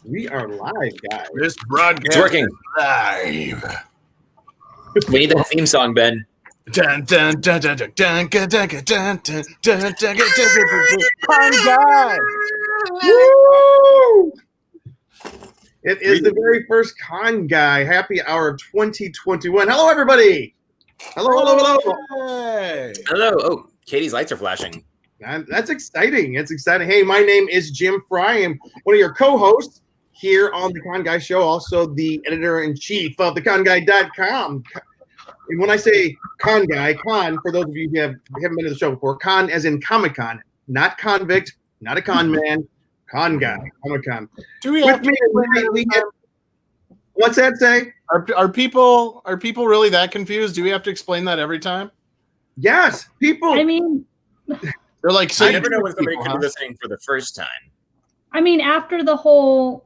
We are live, guys. This broadcast It's working. is live. We need that theme song, Ben. Dun, dun, dun, dun, dun, dun, dun, dun, dun, dun, dun, dun, dun, dun. Con guy. Woo! It is the very first Con Guy Happy Hour of 2021. Hello, everybody. Hello. Hey. Hello. Oh, Katie's lights are flashing. That's exciting. It's exciting. Hey, my name is Jim Fry. I'm one of your co-hosts here on the Con Guy Show, also the editor-in-chief of theconguy.com. And when I say Con Guy, Con, for those of you who haven't been to the show before, Con as in Comic-Con, not convict, not a con man, Con Guy, Comic-Con. Do we have What's that say? Are people really that confused? Do we have to explain that every time? Yes, people. I mean, They're like, so I you never know when somebody people, could huh? be listening for the first time. after the whole,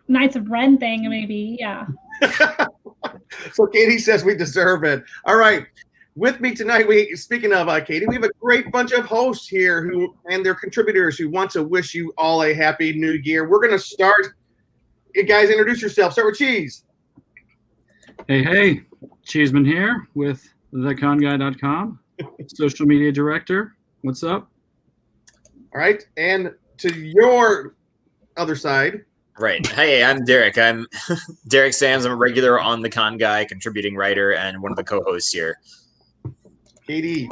Knights of Ren thing, maybe, yeah. So Katie says we deserve it. All right. With me tonight, speaking of Katie, we have a great bunch of hosts here and their contributors who want to wish you all a happy new year. We're going to start. You guys, introduce yourself. Start with Cheese. Hey, Cheeseman here with theconguy.com, social media director. What's up? All right. And to your other side. Right. Hey, I'm Derek. I'm Derek Sams. I'm a regular on the Con Guy, contributing writer, and one of the co-hosts here. Katie.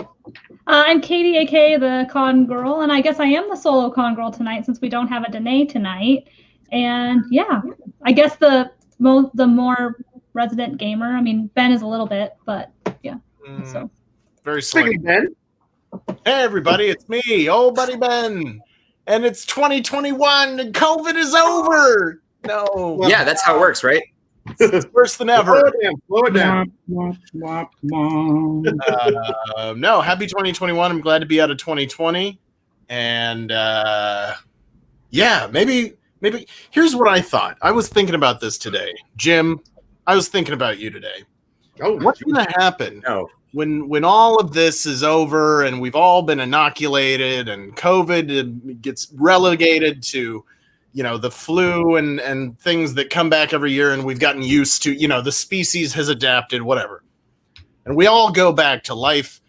I'm Katie, aka the Con Girl, and I guess I am the solo Con Girl tonight since we don't have a Danae tonight. And yeah, I guess the more resident gamer. I mean, Ben is a little bit, but yeah. So Very Speaking slight. of Ben. Hey, everybody, it's me, old buddy Ben. And it's 2021 and COVID is over. No. Yeah, that's how it works, right? It's worse than Slow ever. it down. No, happy 2021. I'm glad to be out of 2020. And maybe here's what I thought. I was thinking about this today. Jim, I was thinking about you today. Oh, What's going to happen No. when all of this is over and we've all been inoculated and COVID gets relegated to, the flu and things that come back every year and we've gotten used to, the species has adapted, whatever. And we all go back to life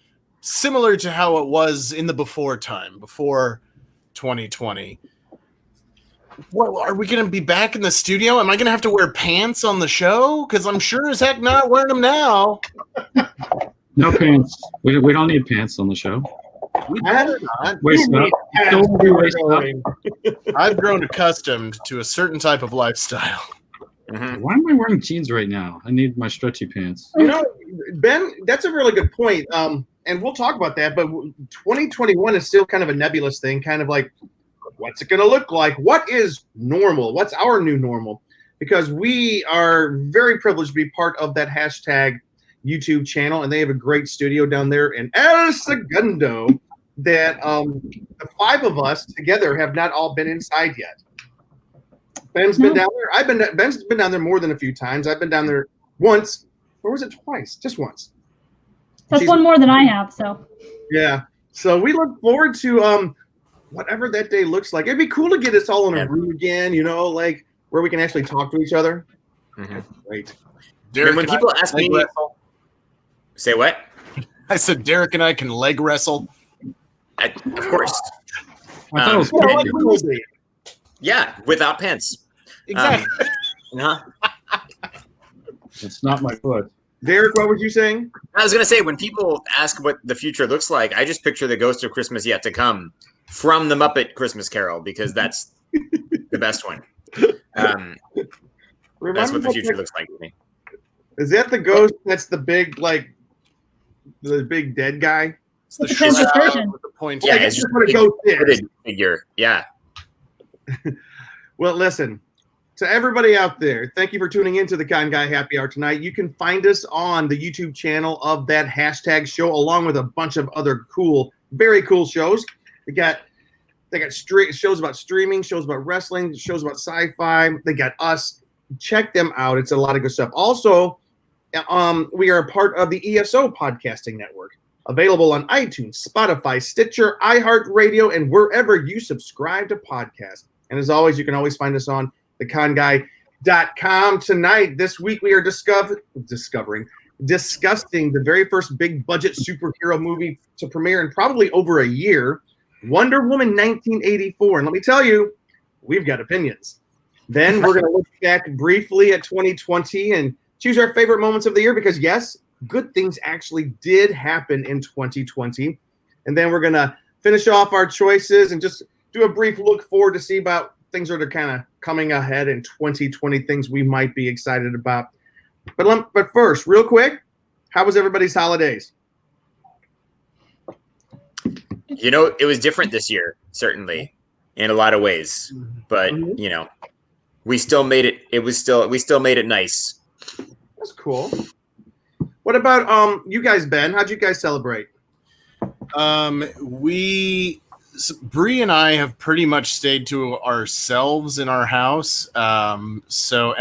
similar to how it was in the before 2020. What, are we going to be back in the studio? Am I going to have to wear pants on the show? Because I'm sure as heck not wearing them now. No pants. We don't need pants on the show. We better not. Waist up. Still will be waist up. I've grown accustomed to a certain type of lifestyle. Mhm. Why am I wearing jeans right now? I need my stretchy pants. Ben, that's a really good point. And we'll talk about that, but 2021 is still kind of a nebulous thing, kind of like, what's it going to look like? What is normal? What's our new normal? Because we are very privileged to be part of that hashtag YouTube channel, and they have a great studio down there in El Segundo that the five of us together have not all been inside yet. Ben's been down there. Ben's been down there more than a few times. I've been down there once. Or was it twice? Just once. that's one more than I have. So Yeah. So we look forward to whatever that day looks like. It'd be cool to get us all in a room again, like where we can actually talk to each other. Mhm. Great. Derek When and I people can ask leg me- wrestle. Say what? I said Derek and I can leg wrestle. Of course. I thought it was Well, pants. like we will be. Yeah, without pants. Exactly. Uh-huh. It's not my foot. Derek, what was you saying? I was going to say, when people ask what the future looks like, I just picture the Ghost of Christmas Yet to Come from the Muppet Christmas Carol, because that's the best one. That's what the future looks like to me. Is that the ghost? That's the big, the big dead guy. It's the Depends what shroud version. with the point. Yeah, Like, it's that's just what a ghost is. hooded figure. Yeah. Well, listen, to everybody out there, thank you for tuning in to the Con Guy Happy Hour tonight. You can find us on the YouTube channel of that hashtag show, along with a bunch of other cool, very cool shows. They got shows about streaming, shows about wrestling, shows about sci-fi. They got us. Check them out. It's a lot of good stuff. Also, we are a part of the ESO podcasting network, available on iTunes, Spotify, Stitcher, iHeartRadio, and wherever you subscribe to podcasts. And as always, you can always find us on theconguy.com. Tonight, this week, we are discussing the very first big budget superhero movie to premiere in probably over a year, Wonder Woman 1984. And let me tell you, we've got opinions. Then we're going to look back briefly at 2020 and choose our favorite moments of the year because, yes, good things actually did happen in 2020. And then we're going to finish off our choices and just do a brief look forward to see about things that are kind of coming ahead in 2020, things we might be excited about. But first, real quick, how was everybody's holidays? You know, it was different this year, certainly, in a lot of ways. But, you know, we still made it. We still made it nice. That's cool. What about you guys, Ben? How'd you guys celebrate? Bree and I have pretty much stayed to ourselves in our house. And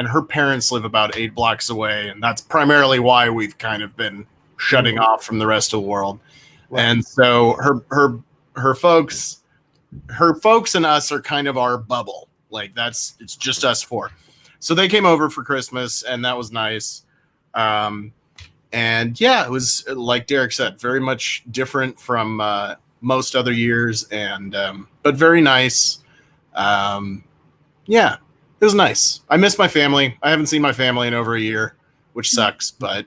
her parents live about 8 blocks away, and that's primarily why we've kind of been shutting off from the rest of the world. Right. And so her folks and us are kind of our bubble. Like it's just us 4. So they came over for Christmas, and that was nice. And yeah, it was, like Derek said, very much different from most other years, and but very nice. Yeah, it was nice. I miss my family. I haven't seen my family in over a year, which sucks, but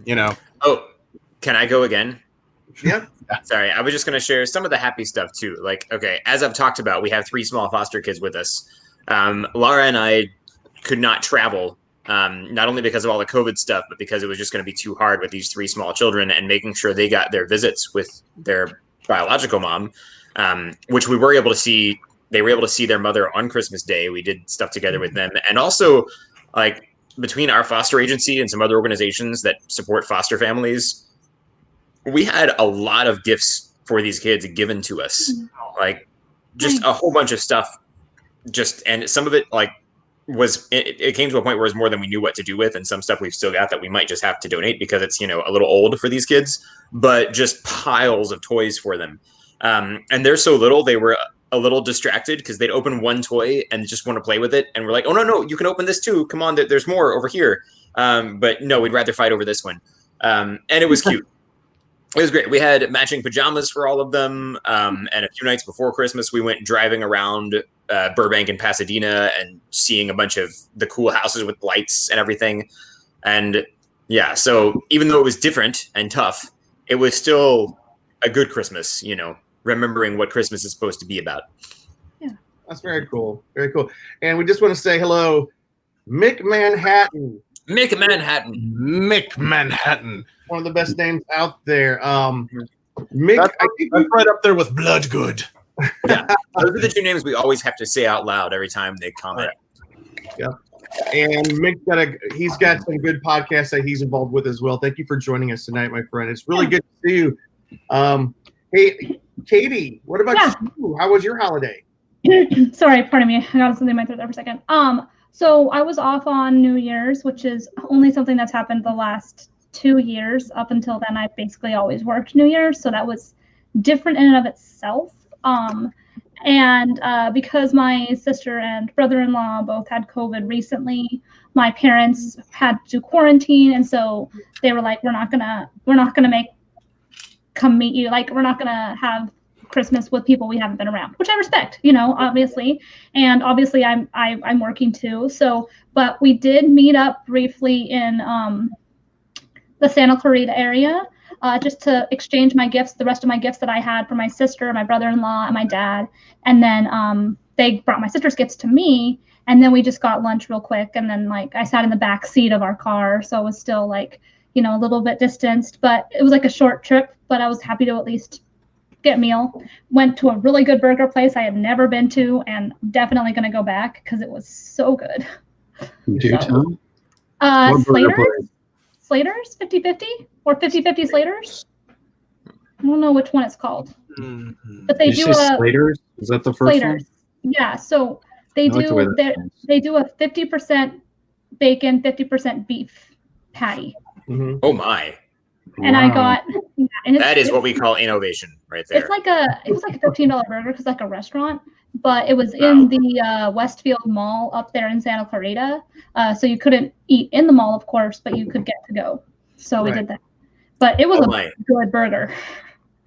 you know. Oh, can I go again? Yeah. Sorry, I was just going to share some of the happy stuff too. Like, okay, as I've talked about, we have 3 small foster kids with us. Laura and I could not travel, not only because of all the COVID stuff, but because it was just going to be too hard with these 3 small children and making sure they got their visits with their biological mom, which we were able to see. They were able to see their mother on Christmas Day. We did stuff together with them. And also, like, between our foster agency and some other organizations that support foster families, we had a lot of gifts for these kids given to us, like just a whole bunch of stuff. And some of it, like, it came to a point where it was more than we knew what to do with, and some stuff we've still got that we might just have to donate because it's, you know, a little old for these kids, but just piles of toys for them. And they're so little, they were a little distracted because they'd open one toy and just want to play with it. And we're like, oh, no, you can open this too. Come on, there's more over here. But no, we'd rather fight over this one. And it was cute. It was great. We had matching pajamas for all of them. And a few nights before Christmas, we went driving around Burbank and Pasadena and seeing a bunch of the cool houses with lights and everything. And yeah, so even though it was different and tough, it was still a good Christmas, you know, remembering what Christmas is supposed to be about. Yeah, that's very cool. Very cool. And we just want to say hello, Mick Manhattan. Mick Manhattan. One of the best names out there. Mick, I think that's right up there with Bloodgood. Yeah, those are the 2 names we always have to say out loud every time they comment. Yeah, and Mick's he's got some good podcasts that he's involved with as well. Thank you for joining us tonight, my friend. It's really good to see you. Hey, Katie, what about you? How was your holiday? Sorry, pardon me. I got something in my throat there for a second. So I was off on New Year's, which is only something that's happened the last 2 years. Up until then, I basically always worked New Year's, so that was different in and of itself. And because my sister and brother-in-law both had COVID recently, my parents had to quarantine, and so they were like, we're not gonna come meet you. Like, we're not gonna have Christmas with people we haven't been around, which I respect, you know, obviously. And obviously I'm working too. So, but we did meet up briefly in the Santa Clarita area, just to exchange my gifts, the rest of my gifts that I had for my sister, my brother-in-law, and my dad. And then they brought my sister's gifts to me, and then we just got lunch real quick. And then, like, I sat in the back seat of our car, so it was still, like, you know, a little bit distanced, but it was like a short trip, but I was happy to at least get a meal. Went to a really good burger place I have never been to, and definitely going to go back because it was so good. Slater's 50-50 or 50-50 Slater's. I don't know which one it's called, but they do a Slater's. Is that the first Slater's one? Yeah, so they do a 50% bacon, 50% beef patty. Mm-hmm. Oh my! And I got that is what we call innovation right there. It was like a $15 burger because like a restaurant, but it was in the Westfield Mall up there in Santa Clarita. So you couldn't eat in the mall, of course, but you could get to go. So we did that. But it was a good burger.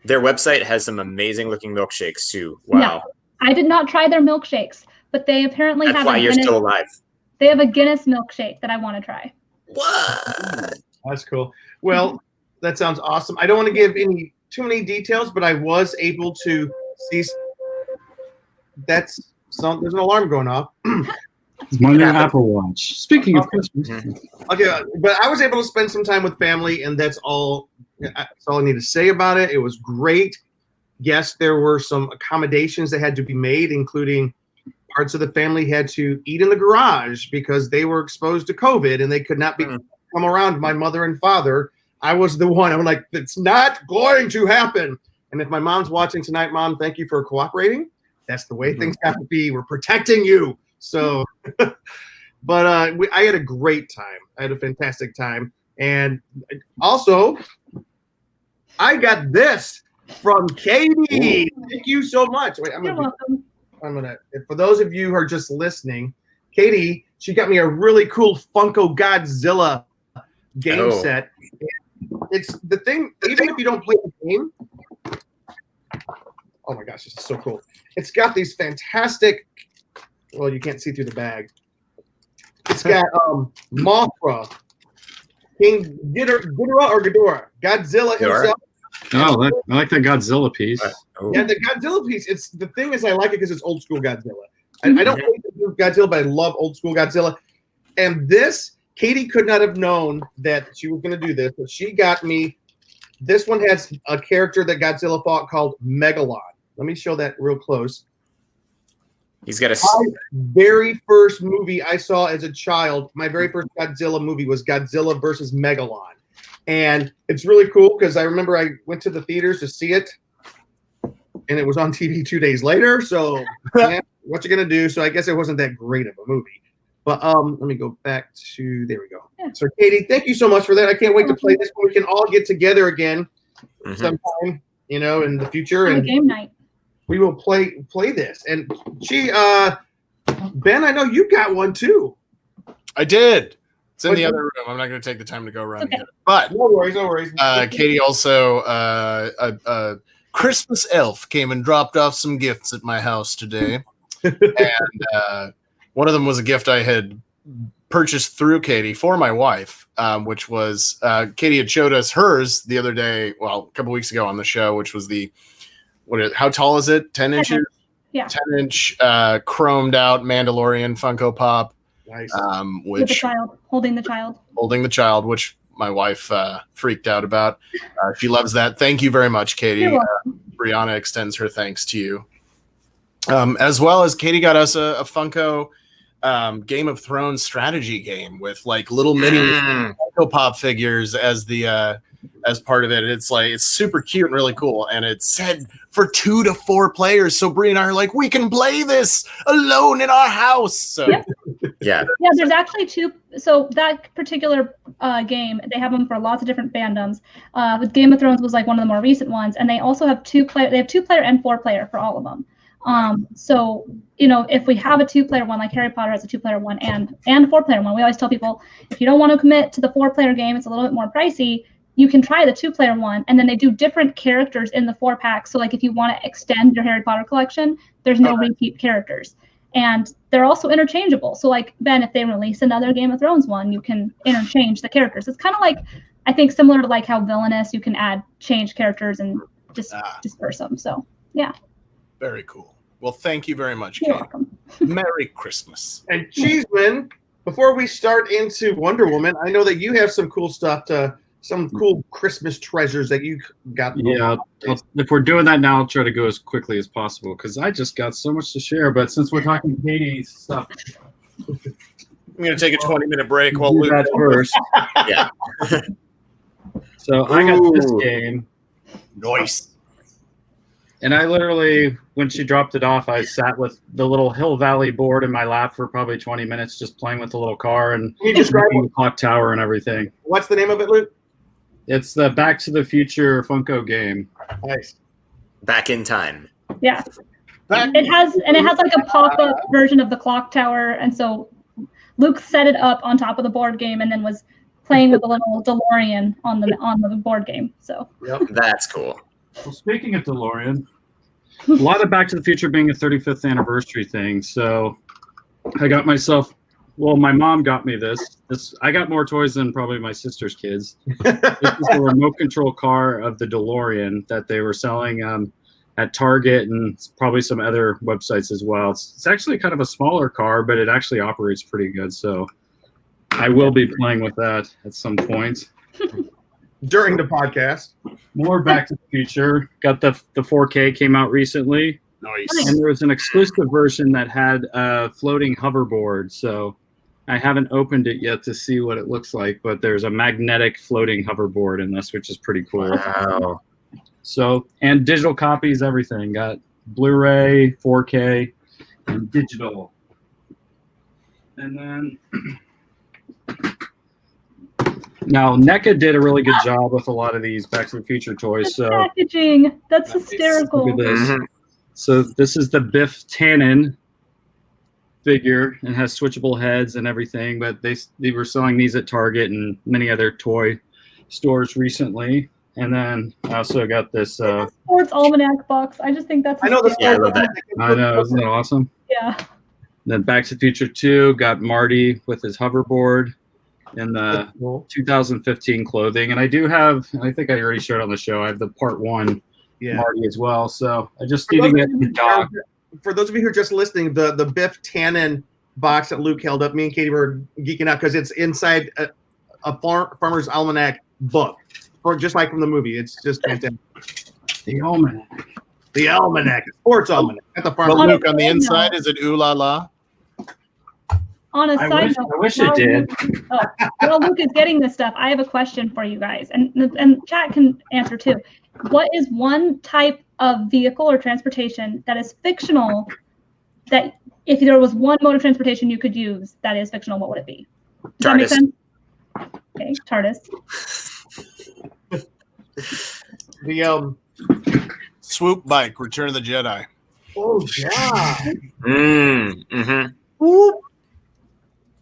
Their website has some amazing looking milkshakes too. Wow. Yeah. I did not try their milkshakes, but they apparently That's have why you're still alive. They have a Guinness milkshake that I want to try. What? That's cool. Well, that sounds awesome. I don't want to give too many details, but I was able to see. There's an alarm going off. It's my new Apple Watch. Speaking of Christmas. Okay, but I was able to spend some time with family, and that's all I need to say about it. It was great. Yes, there were some accommodations that had to be made, including parts of the family had to eat in the garage because they were exposed to COVID and they could not come around my mother and father. I was the one. I'm like, it's not going to happen. And if my mom's watching tonight, Mom, thank you for cooperating. That's the way things have to be. We're protecting you. So, but I had a great time. I had a fantastic time. And also, I got this from Katie. Thank you so much. Wait, You're welcome. For those of you who are just listening, Katie, she got me a really cool Funko Godzilla game set. It's the thing, even if you don't play the game. Oh my gosh, this is so cool. It's got these fantastic, well, you can't see through the bag. It's got Mothra, King Ghidorah or Ghidorah, Godzilla himself. Oh, I like that Godzilla piece. Yeah, the Godzilla piece. It's the thing is I like it because it's old school Godzilla. I don't hate the new Godzilla, but I love old school Godzilla. And this, Katie could not have known that she was going to do this, but she got me. This one has a character that Godzilla fought called Megalon. Let me show that real close. He's got My very first movie I saw as a child, my very first Godzilla movie was Godzilla versus Megalon. And it's really cool because I remember I went to the theaters to see it, and it was on TV 2 days later. So yeah, what you gonna do? So I guess it wasn't that great of a movie. But let me go back to there we go. Yeah. So Katie, thank you so much for that. I can't wait to play this when we can all get together again sometime, in the future. And game night. We will play this. And Ben, I know you got one too. I did. It's in the other room. I'm not going to take the time to go around and get it. But no worries. Katie also, a Christmas elf came and dropped off some gifts at my house today. And one of them was a gift I had purchased through Katie for my wife, which was Katie had showed us hers the other day, well, a couple weeks ago on the show, which was how tall is it? 10 inches? Yeah. 10-inch chromed out Mandalorian Funko Pop. Nice. With the child, holding the child, which my wife freaked out about. She loves that. Thank you very much, Katie. Brianna extends her thanks to you. As well as Katie got us a Funko Game of Thrones strategy game with like little mini Funko Pop figures as the as part of it. It's super cute and really cool. And it's said for 2 to 4 players. So Brie and I are like, we can play this alone in our house. So yeah, there's actually 2. So that particular game, they have them for lots of different fandoms. With Game of Thrones was like one of the more recent ones, and they also have 2-player. They have 2-player and 4-player for all of them. So if we have a 2-player one, like Harry Potter has a 2-player one and a 4-player one, we always tell people if you don't want to commit to the 4-player game, it's a little bit more pricey. You can try the 2-player one, and then they do different characters in the 4-pack. So like if you want to extend your Harry Potter collection, there's no repeat characters. And they're also interchangeable. So like, Ben, if they release another Game of Thrones one, you can interchange the characters. It's kind of like, I think similar to like how Villainous, you can change characters and just disperse them. So yeah. Very cool. Well, thank you very much, You're Kate. welcome. Merry Christmas. And Cheeseman, before we start into Wonder Woman, I know that you have some cool stuff some cool Christmas treasures that you got. Yeah, if we're doing that now, I'll try to go as quickly as possible because I just got so much to share. But since we're talking Katie's stuff, I'm going to take a 20-minute break while we do that first. Yeah. So I got this game. Nice. And I literally, when she dropped it off, I sat with the little Hill Valley board in my lap for probably 20 minutes just playing with the little car and the clock tower and everything. What's the name of it, Luke? It's the Back to the Future Funko game. Nice. Back in time. Yeah. It has like a pop-up version of the clock tower, and so Luke set it up on top of the board game and then was playing with a little DeLorean on the board game. So That's cool. Well, speaking of DeLorean, a lot of Back to the Future being a 35th anniversary thing, so I got myself. Well, my mom got me this. I got more toys than probably my sister's kids. This is a remote control car of the DeLorean that they were selling at Target and probably some other websites as well. It's actually kind of a smaller car, but it actually operates pretty good. So I will be playing with that at some point. During the podcast. More Back to the Future. Got the 4K came out recently. Nice. And there was an exclusive version that had a floating hoverboard. So I haven't opened it yet to see what it looks like, but there's a magnetic floating hoverboard in this, which is pretty cool. Wow. So, and digital copies, everything. Got Blu-ray, 4K, and digital. And then now NECA did a really good job with a lot of these Back to the Future toys. The So packaging, that's hysterical. look at this. Mhm. So this is the Biff Tannen figure and has switchable heads and everything, but they were selling these at Target and many other toy stores recently. And then I also got this Sports almanac box. I just think that's I know this. Yeah, I love that. I know, isn't that awesome? Yeah. Then Back to the Future 2 got Marty with his hoverboard and the 2015 clothing. And I do have, I think I already showed on the show, I have the part 1 Marty as well. So I just need to get the doc. For those of you who are just listening, the Biff Tannen box that Luke held up, me and Katie were geeking out because it's inside a Farmer's Almanac book, or just like from the movie. It's just fantastic. The almanac. The almanac, sports almanac. At the But farm. Luke, on the inside, is it ooh la la? On a side note, I wish it did. While Luke is getting this stuff, I have a question for you guys, and chat can answer too. What is one type of vehicle or transportation that is fictional, that if there was one mode of transportation you could use that is fictional, what would it be? Does that make TARDIS. sense? Okay, TARDIS. The Swoop bike, Return of the Jedi. oh yeah. Mm-hmm.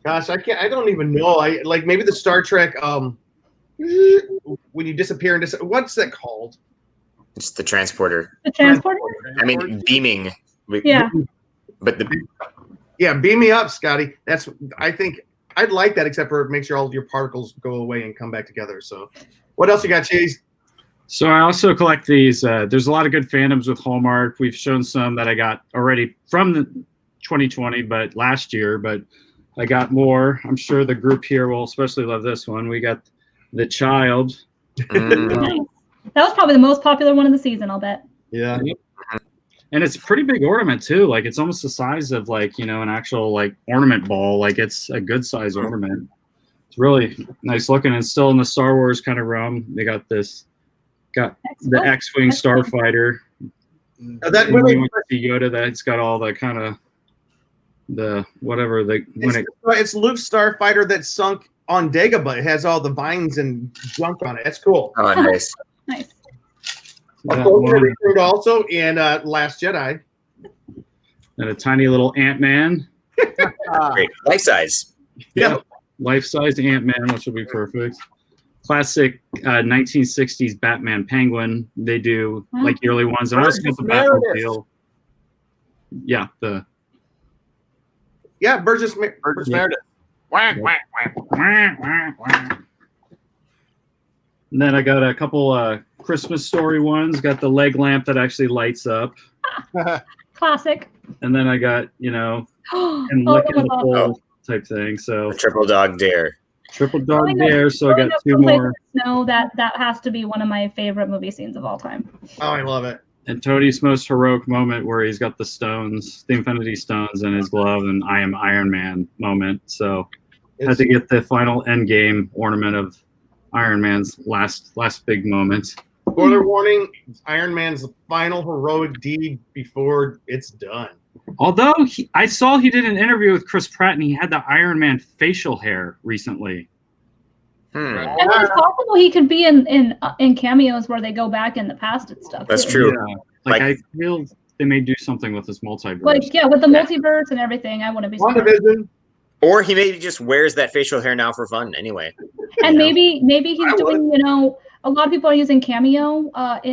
Gosh, I don't even know. I like maybe the Star Trek when you disappear and what's that called? It's the transporter. The transporter? I mean, beaming. Yeah. But beam me up, Scotty. I think I'd like that, except for make sure all of your particles go away and come back together. So what else you got, Chase? So I also collect these. There's a lot of good fandoms with Hallmark. We've shown some that I got already from the 2020, but last year, but I got more. I'm sure the group here will especially love this one. We got The Child. Nice. That was probably the most popular one of the season, I'll bet. Yeah. And it's a pretty big ornament too. Like it's almost the size of like, an actual like ornament ball. Like it's a good size ornament. It's really nice looking and still in the Star Wars kind of realm. They got the X-Wing Starfighter. That And really, we went to Yoda that's got all the kind of the whatever the when it it's Luke's Starfighter that sunk on Dagobah. It has all the vines and junk on it. That's cool. oh, nice. Nice. that They one. also in Last Jedi. And a tiny little Ant-Man. Great. Life size. Yeah. Life-size Ant-Man, which will be perfect. Classic 1960s Batman Penguin. They do like yearly ones. And I also got the Batmobile. Yeah, Burgess Meredith. Whack, whack, whack. And then I got a couple Christmas story ones. Got the leg lamp that actually lights up. Classic. And then I got, and licking the pole type thing. So The Triple Dog Dare. triple dog dare. So I got two more. No, that has to be one of my favorite movie scenes of all time. Oh, I love it. And Tony's most heroic moment where he's got the stones, the Infinity Stones in his glove, and I am Iron Man moment. So I had to get the final end game ornament of Iron Man's last big moment. Spoiler warning, Iron Man's final heroic deed before it's done. Although I saw he did an interview with Chris Pratt and he had the Iron Man facial hair recently. And it's possible he could be in cameos where they go back in the past and stuff. That's too. true. Yeah. Like I feel they may do something with this multiverse. Like, yeah, with the multiverse and everything, I wouldn't be surprised. WandaVision. Or he maybe just wears that facial hair now for fun anyway. And maybe he's I doing, a lot of people are using Cameo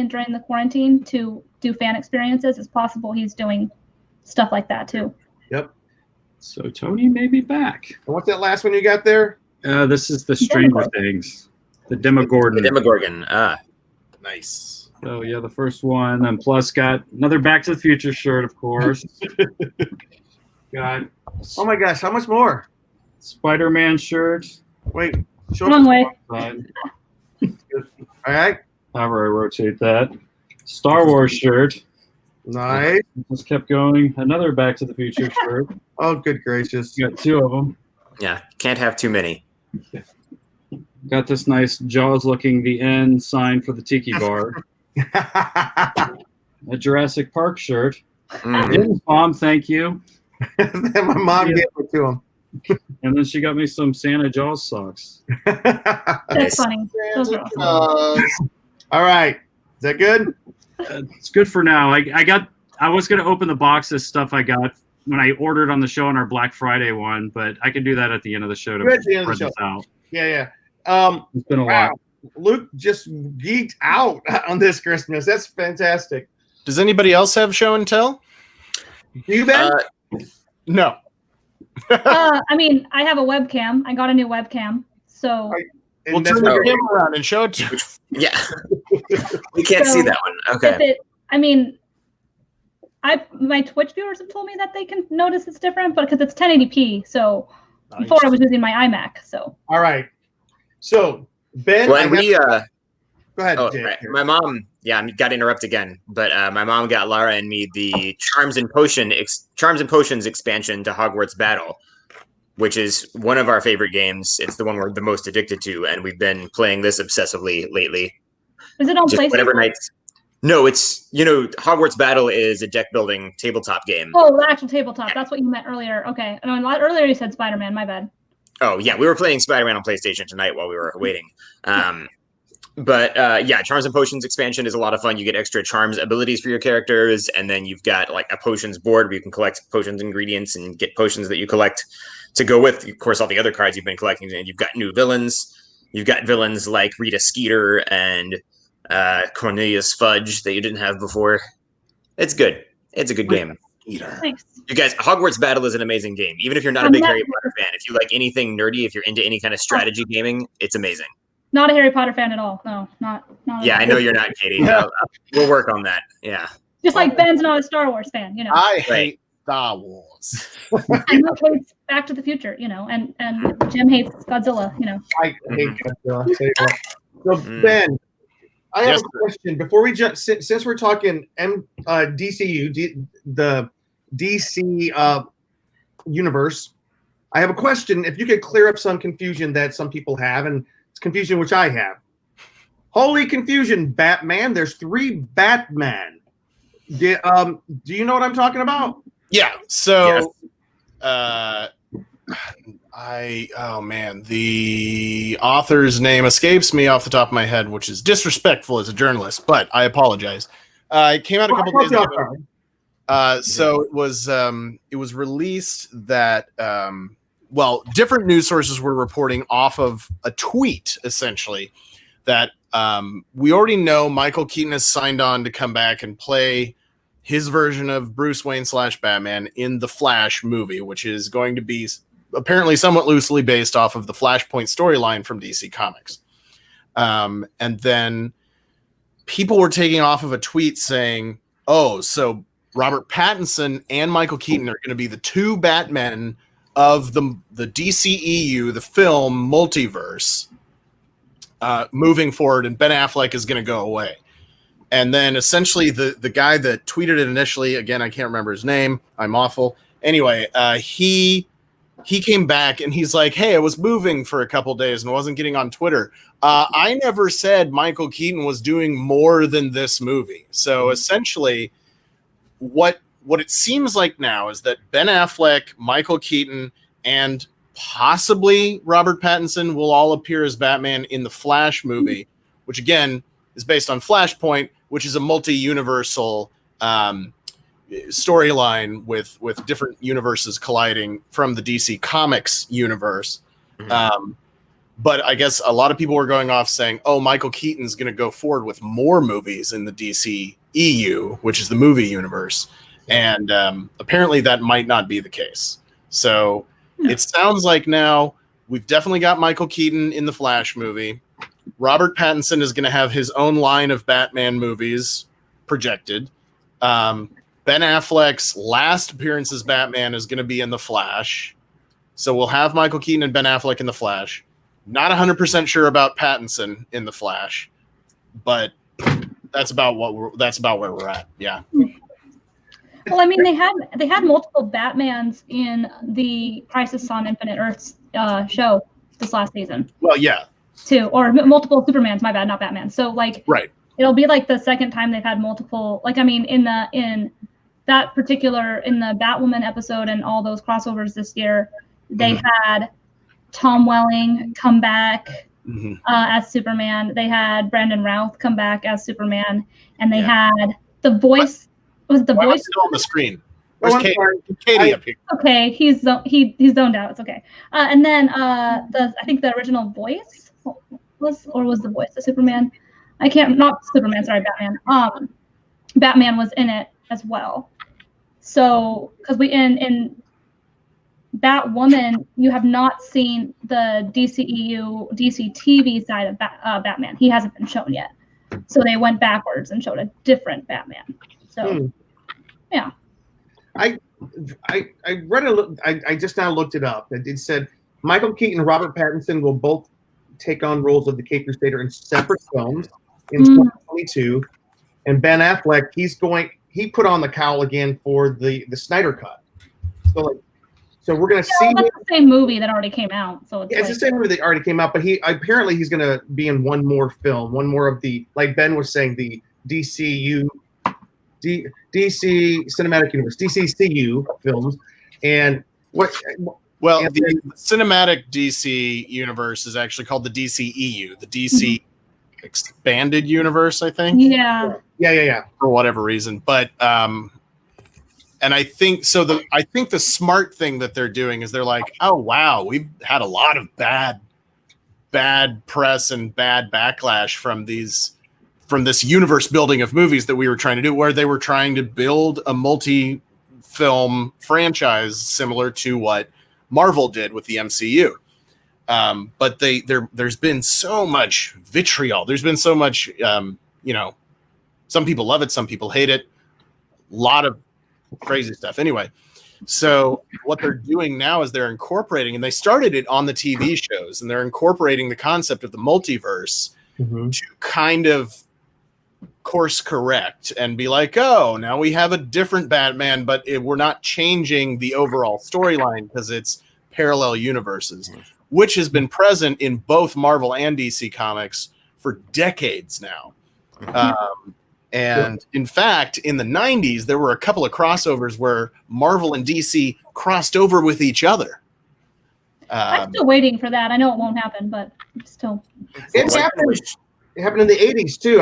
during the quarantine to do fan experiences. It's possible he's doing stuff like that too. Yep. So Tony may be back. And what's that last one you got there? This is the Stranger Things. The Demogorgon. The Demogorgon. Nice. So yeah, the first one, and plus got another Back to the Future shirt, of course. Got Oh my gosh, how much more? Spider-Man shirt. Wait, show Wrong way. All right. However, I rotate that. Star Wars shirt. Nice. Just kept going. Another Back to the Future shirt. Oh, good gracious. Got two of them. Yeah, can't have too many. Got this nice Jaws-looking The End sign for the Tiki Bar. A Jurassic Park shirt. Jim's mom, thank you. My mom gave it to him. And then she got me some Santa Jaws socks. That's funny. Those are awesome. All right. Is that good? It's good for now. I was going to open the box of stuff I got when I ordered on the show on our Black Friday one, but I can do that at the end of the show to Good at the end of spread the show. this out. Yeah. It's been a Wow. lot. Luke just geeked out on this Christmas. That's fantastic. Does anybody else have show and tell? You, Ben? No. I mean, I have a webcam. I got a new webcam. So We'll turn the camera around and show it to you. Yeah. We can't see that one. Okay. My Twitch viewers have told me that they can notice it's different, but because it's 1080p, so Nice. before I was using my iMac. So All right. So, Ben, Well, and go ahead. oh, Jake. right. My mom, I got to interrupt again, but my mom got Lara and me the Charms and Potions expansion to Hogwarts Battle, which is one of our favorite games. It's the one we're the most addicted to, and we've been playing this obsessively lately. is it on Just PlayStation? whatever nights. No, it's Hogwarts Battle is a deck building tabletop game. Oh, the actual tabletop. That's what you meant earlier. Okay. No, earlier you said Spider-Man. My bad. Oh yeah, we were playing Spider-Man on PlayStation tonight while we were waiting. But Charms and Potions expansion is a lot of fun. You get extra charms abilities for your characters, and then you've got like a potions board where you can collect potions ingredients and get potions that you collect to go with, of course, all the other cards you've been collecting. And you've got new villains. You've got villains like Rita Skeeter and Cornelius Fudge that you didn't have before. It's good. It's a good game. Thanks. You guys, Hogwarts Battle is an amazing game. Even if you're not a big Harry Potter fan, if you like anything nerdy, if you're into any kind of strategy gaming, it's amazing. Not a Harry Potter fan at all. No, not. Yeah, I know you're not, Katie. We'll work on that. Yeah. Just like Ben's not a Star Wars fan, I hate Star Wars. And Luke hates Back to the Future, and Jim hates Godzilla, I hate Godzilla. Tell you what. So, Ben, I have a question. Before we jump, since we're talking DCU, the DC universe, I have a question. If you could clear up some confusion that some people have, and it's confusion which I have. Holy confusion, Batman. There's 3 Batman. Do you know what I'm talking about? Yeah. So, Yes. the author's name escapes me off the top of my head, which is disrespectful as a journalist, but I apologize. It came out a couple days ago. So it was released that different news sources were reporting off of a tweet essentially that we already know Michael Keaton has signed on to come back and play his version of Bruce Wayne / Batman in the Flash movie, which is going to be apparently somewhat loosely based off of the Flashpoint storyline from DC Comics. And then people were taking off of a tweet saying, oh, so Robert Pattinson and Michael Keaton are going to be the 2 Batmen of the DCEU, the film multiverse, moving forward, and Ben Affleck is going to go away. And then essentially the guy that tweeted it initially, again, I can't remember his name. I'm awful. Anyway, he came back and he's like, hey, I was moving for a couple days and wasn't getting on Twitter. I never said Michael Keaton was doing more than this movie. So essentially what it seems like now is that Ben Affleck, Michael Keaton, and possibly Robert Pattinson will all appear as Batman in the Flash movie, which again is based on Flashpoint, which is a multi-universal storyline with different universes colliding from the DC Comics universe. But I guess a lot of people were going off saying, oh, Michael Keaton's going to go forward with more movies in the DC EU, which is the movie universe. And apparently that might not be the case. So it sounds like now we've definitely got Michael Keaton in the Flash movie. Robert Pattinson is going to have his own line of Batman movies projected. Ben Affleck's last appearance as Batman is going to be in the Flash. So we'll have Michael Keaton and Ben Affleck in the Flash. Not 100% sure about Pattinson in the Flash, but that's about where we're at. Yeah. Well, I mean, they had multiple Batmans in the Crisis on Infinite Earths show this last season. Well, yeah. Too, or multiple Supermans. My bad, not Batman. So like, right. It'll be like the second time they've had multiple. Like, I mean, in the Batwoman episode and all those crossovers this year, they had Tom Welling come back as Superman. They had Brandon Routh come back as Superman, and they had the voice. Was it the voice still on the screen? Where's Katie up here? Okay, he's zoned out. It's okay. And then I think the original voice was the voice of Superman. Not Superman. Sorry, Batman. Batman was in it as well. So because in Batwoman, you have not seen the DCEU, DC TV side of Batman. He hasn't been shown yet. So they went backwards and showed a different Batman. So, yeah. I read I just now looked it up. It said Michael Keaton and Robert Pattinson will both take on roles of the Cape Crusader in separate films in 2022. And Ben Affleck, he put on the cowl again for the Snyder Cut. So we're gonna see. That's the same movie that already came out. So it's the same movie that already came out, but he's gonna be in one more film, one more of the, like Ben was saying, the DC Cinematic Universe, DCCU films, and what? Well, the cinematic DC universe is actually called the DCEU, the DC Expanded Universe, I think. Yeah. For whatever reason, but and I think so. I think the smart thing that they're doing is they're like, oh wow, we've had a lot of bad press and bad backlash from this universe building of movies that we were trying to do, where they were trying to build a multi-film franchise similar to what Marvel did with the MCU. But there's been so much vitriol. There's been so much, some people love it, some people hate it. A lot of crazy stuff. Anyway, so what they're doing now is they're incorporating, and they started it on the TV shows, and they're incorporating the concept of the multiverse to kind of course correct and be like, oh, now we have a different Batman, but we're not changing the overall storyline because it's parallel universes, which has been present in both Marvel and DC Comics for decades now. And in fact, in the 90s, there were a couple of crossovers where Marvel and DC crossed over with each other. I'm still waiting for that. I know it won't happen, but still. It's happened. It happened in the 80s too.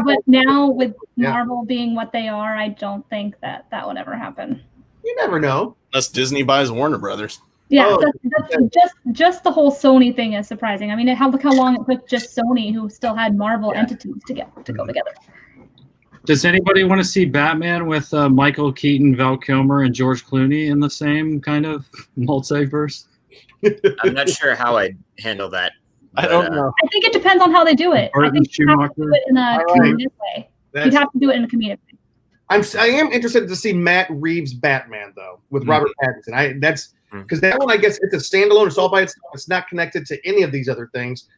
But now with Marvel being what they are, I don't think that would ever happen. You never know. Unless Disney buys Warner Brothers. Yeah, that's just the whole Sony thing is surprising. I mean, look how long it took just Sony, who still had Marvel entities, to go together. Does anybody want to see Batman with Michael Keaton, Val Kilmer, and George Clooney in the same kind of multiverse? I'm not sure how I'd handle that. I don't know. I think it depends on how they do it. I think you have to do it in a comedic way. You have to do it in a comedic way. I am interested to see Matt Reeves' Batman though, with Robert Pattinson. That's because that one, I guess, it's a standalone. It's all by itself. It's not connected to any of these other things.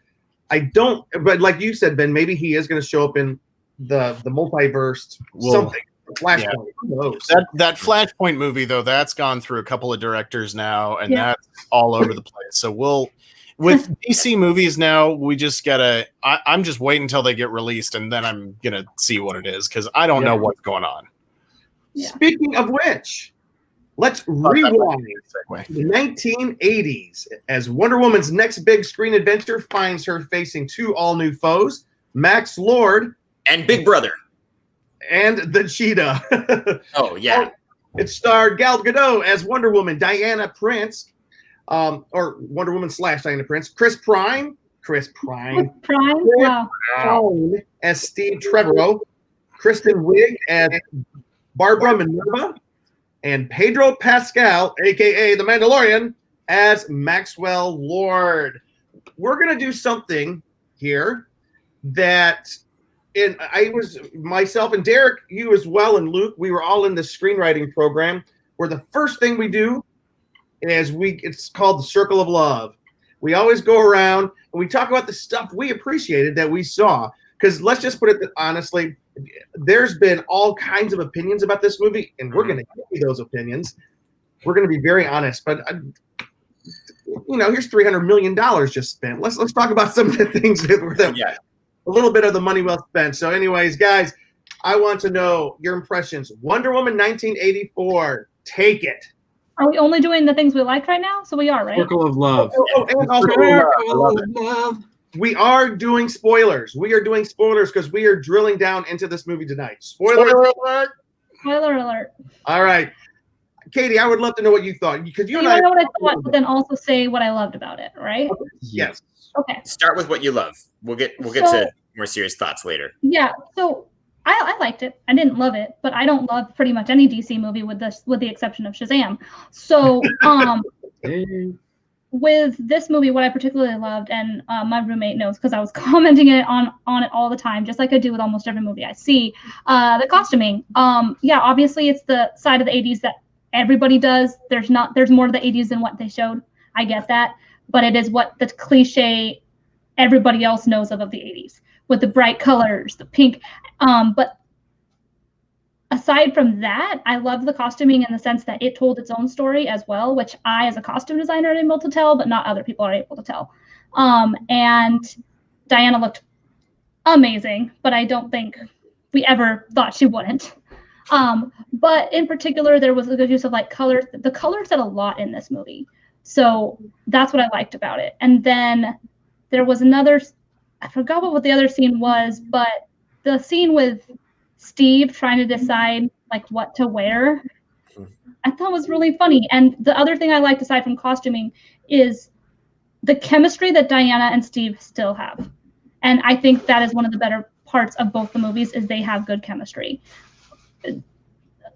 But like you said, Ben, maybe he is going to show up in the multiverse something. Flashpoint. Yeah. That Flashpoint movie though, that's gone through a couple of directors now, and that's all over the place. So with DC movies now, we just gotta. I'm just waiting until they get released, and then I'm gonna see what it is because I don't know what's going on. Yeah. Speaking of which, let's rewind to the 1980s as Wonder Woman's next big screen adventure finds her facing two all-new foes: Max Lord and Big Brother. and the Cheetah. Oh yeah. It starred Gal Gadot as Wonder Woman, Diana Prince, or Wonder Woman / Diana Prince, Chris Pine, Wow. as Steve Trevorrow, Kristen Wiig as Barbara Minerva, and Pedro Pascal, aka the Mandalorian, as Maxwell Lord. We're gonna do something here that myself and Derek, you as well, and Luke, we were all in the screenwriting program where the first thing we do is it's called the Circle of Love. We always go around and we talk about the stuff we appreciated that we saw. Because let's just put it honestly, there's been all kinds of opinions about this movie, and we're going to give you those opinions. We're going to be very honest, but here's $300 million just spent. Let's talk about some of the things that were a little bit of the money well spent. So anyways, guys, I want to know your impressions. Wonder Woman 1984, take it. Are we only doing the things we like right now? So we are, right? Circle of Love. And also, Circle of Love. We are doing spoilers. We are doing spoilers because we are drilling down into this movie tonight. Spoiler alert. Spoiler alert. All right. Katie, I would love to know what you thought. Because you and I I know what I thought, but then also say what I loved about it, right? Yes. Okay. Start with what you love. We'll get to more serious thoughts later. Yeah. So I liked it. I didn't love it, but I don't love pretty much any DC movie with the exception of Shazam. So with this movie, what I particularly loved, and my roommate knows because I was commenting on it all the time, just like I do with almost every movie I see, the costuming. Obviously it's the side of the 80s that everybody does. There's more to the 80s than what they showed. I get that, but it is what the cliche everybody else knows of the 80s with the bright colors, the pink. But aside from that, I love the costuming in the sense that it told its own story as well, which I, as a costume designer, am able to tell, but not other people are able to tell. And Diana looked amazing, but I don't think we ever thought she wouldn't. But in particular, there was a good use of colors. The colors said a lot in this movie. So that's what I liked about it. And then there was another, I forgot what the other scene was, but the scene with Steve trying to decide what to wear, I thought was really funny. And the other thing I liked aside from costuming is the chemistry that Diana and Steve still have. And I think that is one of the better parts of both the movies is they have good chemistry.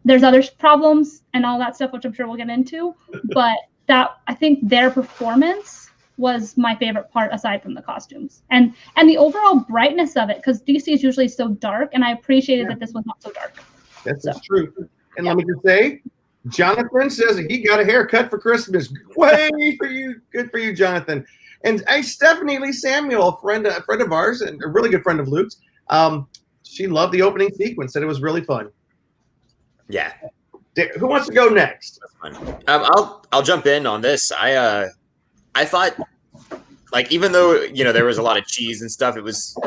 There's other problems and all that stuff, which I'm sure we'll get into, but I think their performance was my favorite part aside from the costumes and the overall brightness of it, because DC is usually so good, and I appreciated that this was not so dark. That's true. And let me just say, Jonathan says he got a haircut for Christmas. Way for you. Good for you, Jonathan. And Stephanie Lee Samuel, a friend of ours and a really good friend of Luke's, she loved the opening sequence, said it was really fun. Yeah. Who wants to go next? That's fun. I'll jump in on this. I thought, even though there was a lot of cheese and stuff, it was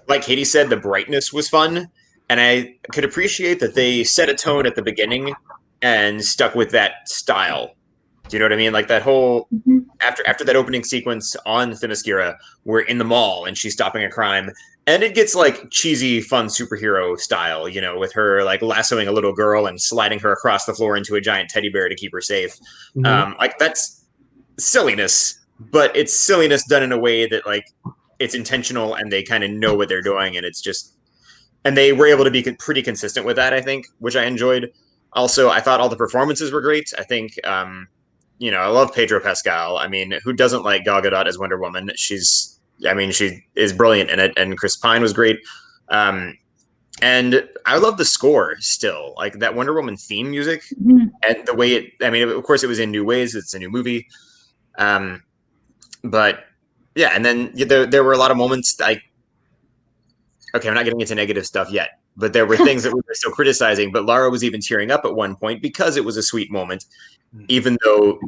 like Katie said, the brightness was fun, and I could appreciate that they set a tone at the beginning and stuck with that style. Do you know what I mean? Like that whole after that opening sequence on Themyscira, we're in the mall and she's stopping a crime, and it gets cheesy, fun superhero style, with her lassoing a little girl and sliding her across the floor into a giant teddy bear to keep her safe. That's silliness, but it's silliness done in a way that it's intentional and they kind of know what they're doing, and it's just, and they were able to be pretty consistent with that, I think, which I enjoyed. Also, I thought all the performances were great. I think, I love Pedro Pascal. I mean, who doesn't like Gal Gadot as Wonder Woman? She is brilliant in it, and Chris Pine was great. And I love the score still, that Wonder Woman theme music and the way of course it was in new ways. It's a new movie. But yeah, and then there were a lot of moments okay, I'm not getting into negative stuff yet, but there were things that we were still criticizing, but Lara was even tearing up at one point because it was a sweet moment, even though,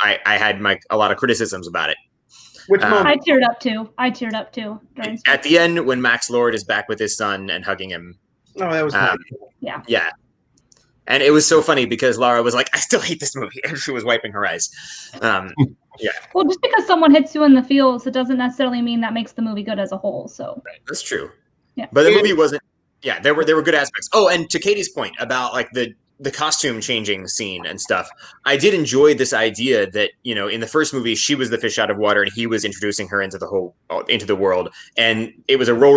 I had a lot of criticisms about it. Which moment? I teared up too. At the end, when Max Lord is back with his son and hugging him. Oh, that was nice. Yeah. And it was so funny because Lara was like, I still hate this movie. And she was wiping her eyes. Yeah. Well, just because someone hits you in the feels, it doesn't necessarily mean that makes the movie good as a whole. So right. That's true. Yeah. But the movie wasn't Yeah, there were good aspects. Oh, and to Katie's point about like the costume changing scene and stuff, I did enjoy this idea that, you know, in the first movie she was the fish out of water and he was introducing her into the world, and it was a role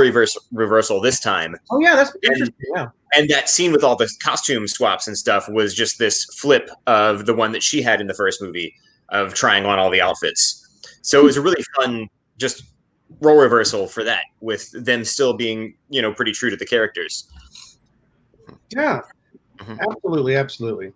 reversal this time. Oh yeah, that's interesting. Yeah. And that scene with all the costume swaps and stuff was just this flip of the one that she had in the first movie of trying on all the outfits. So it was a really fun just role reversal for that, with them still being, you know, pretty true to the characters. Yeah, absolutely.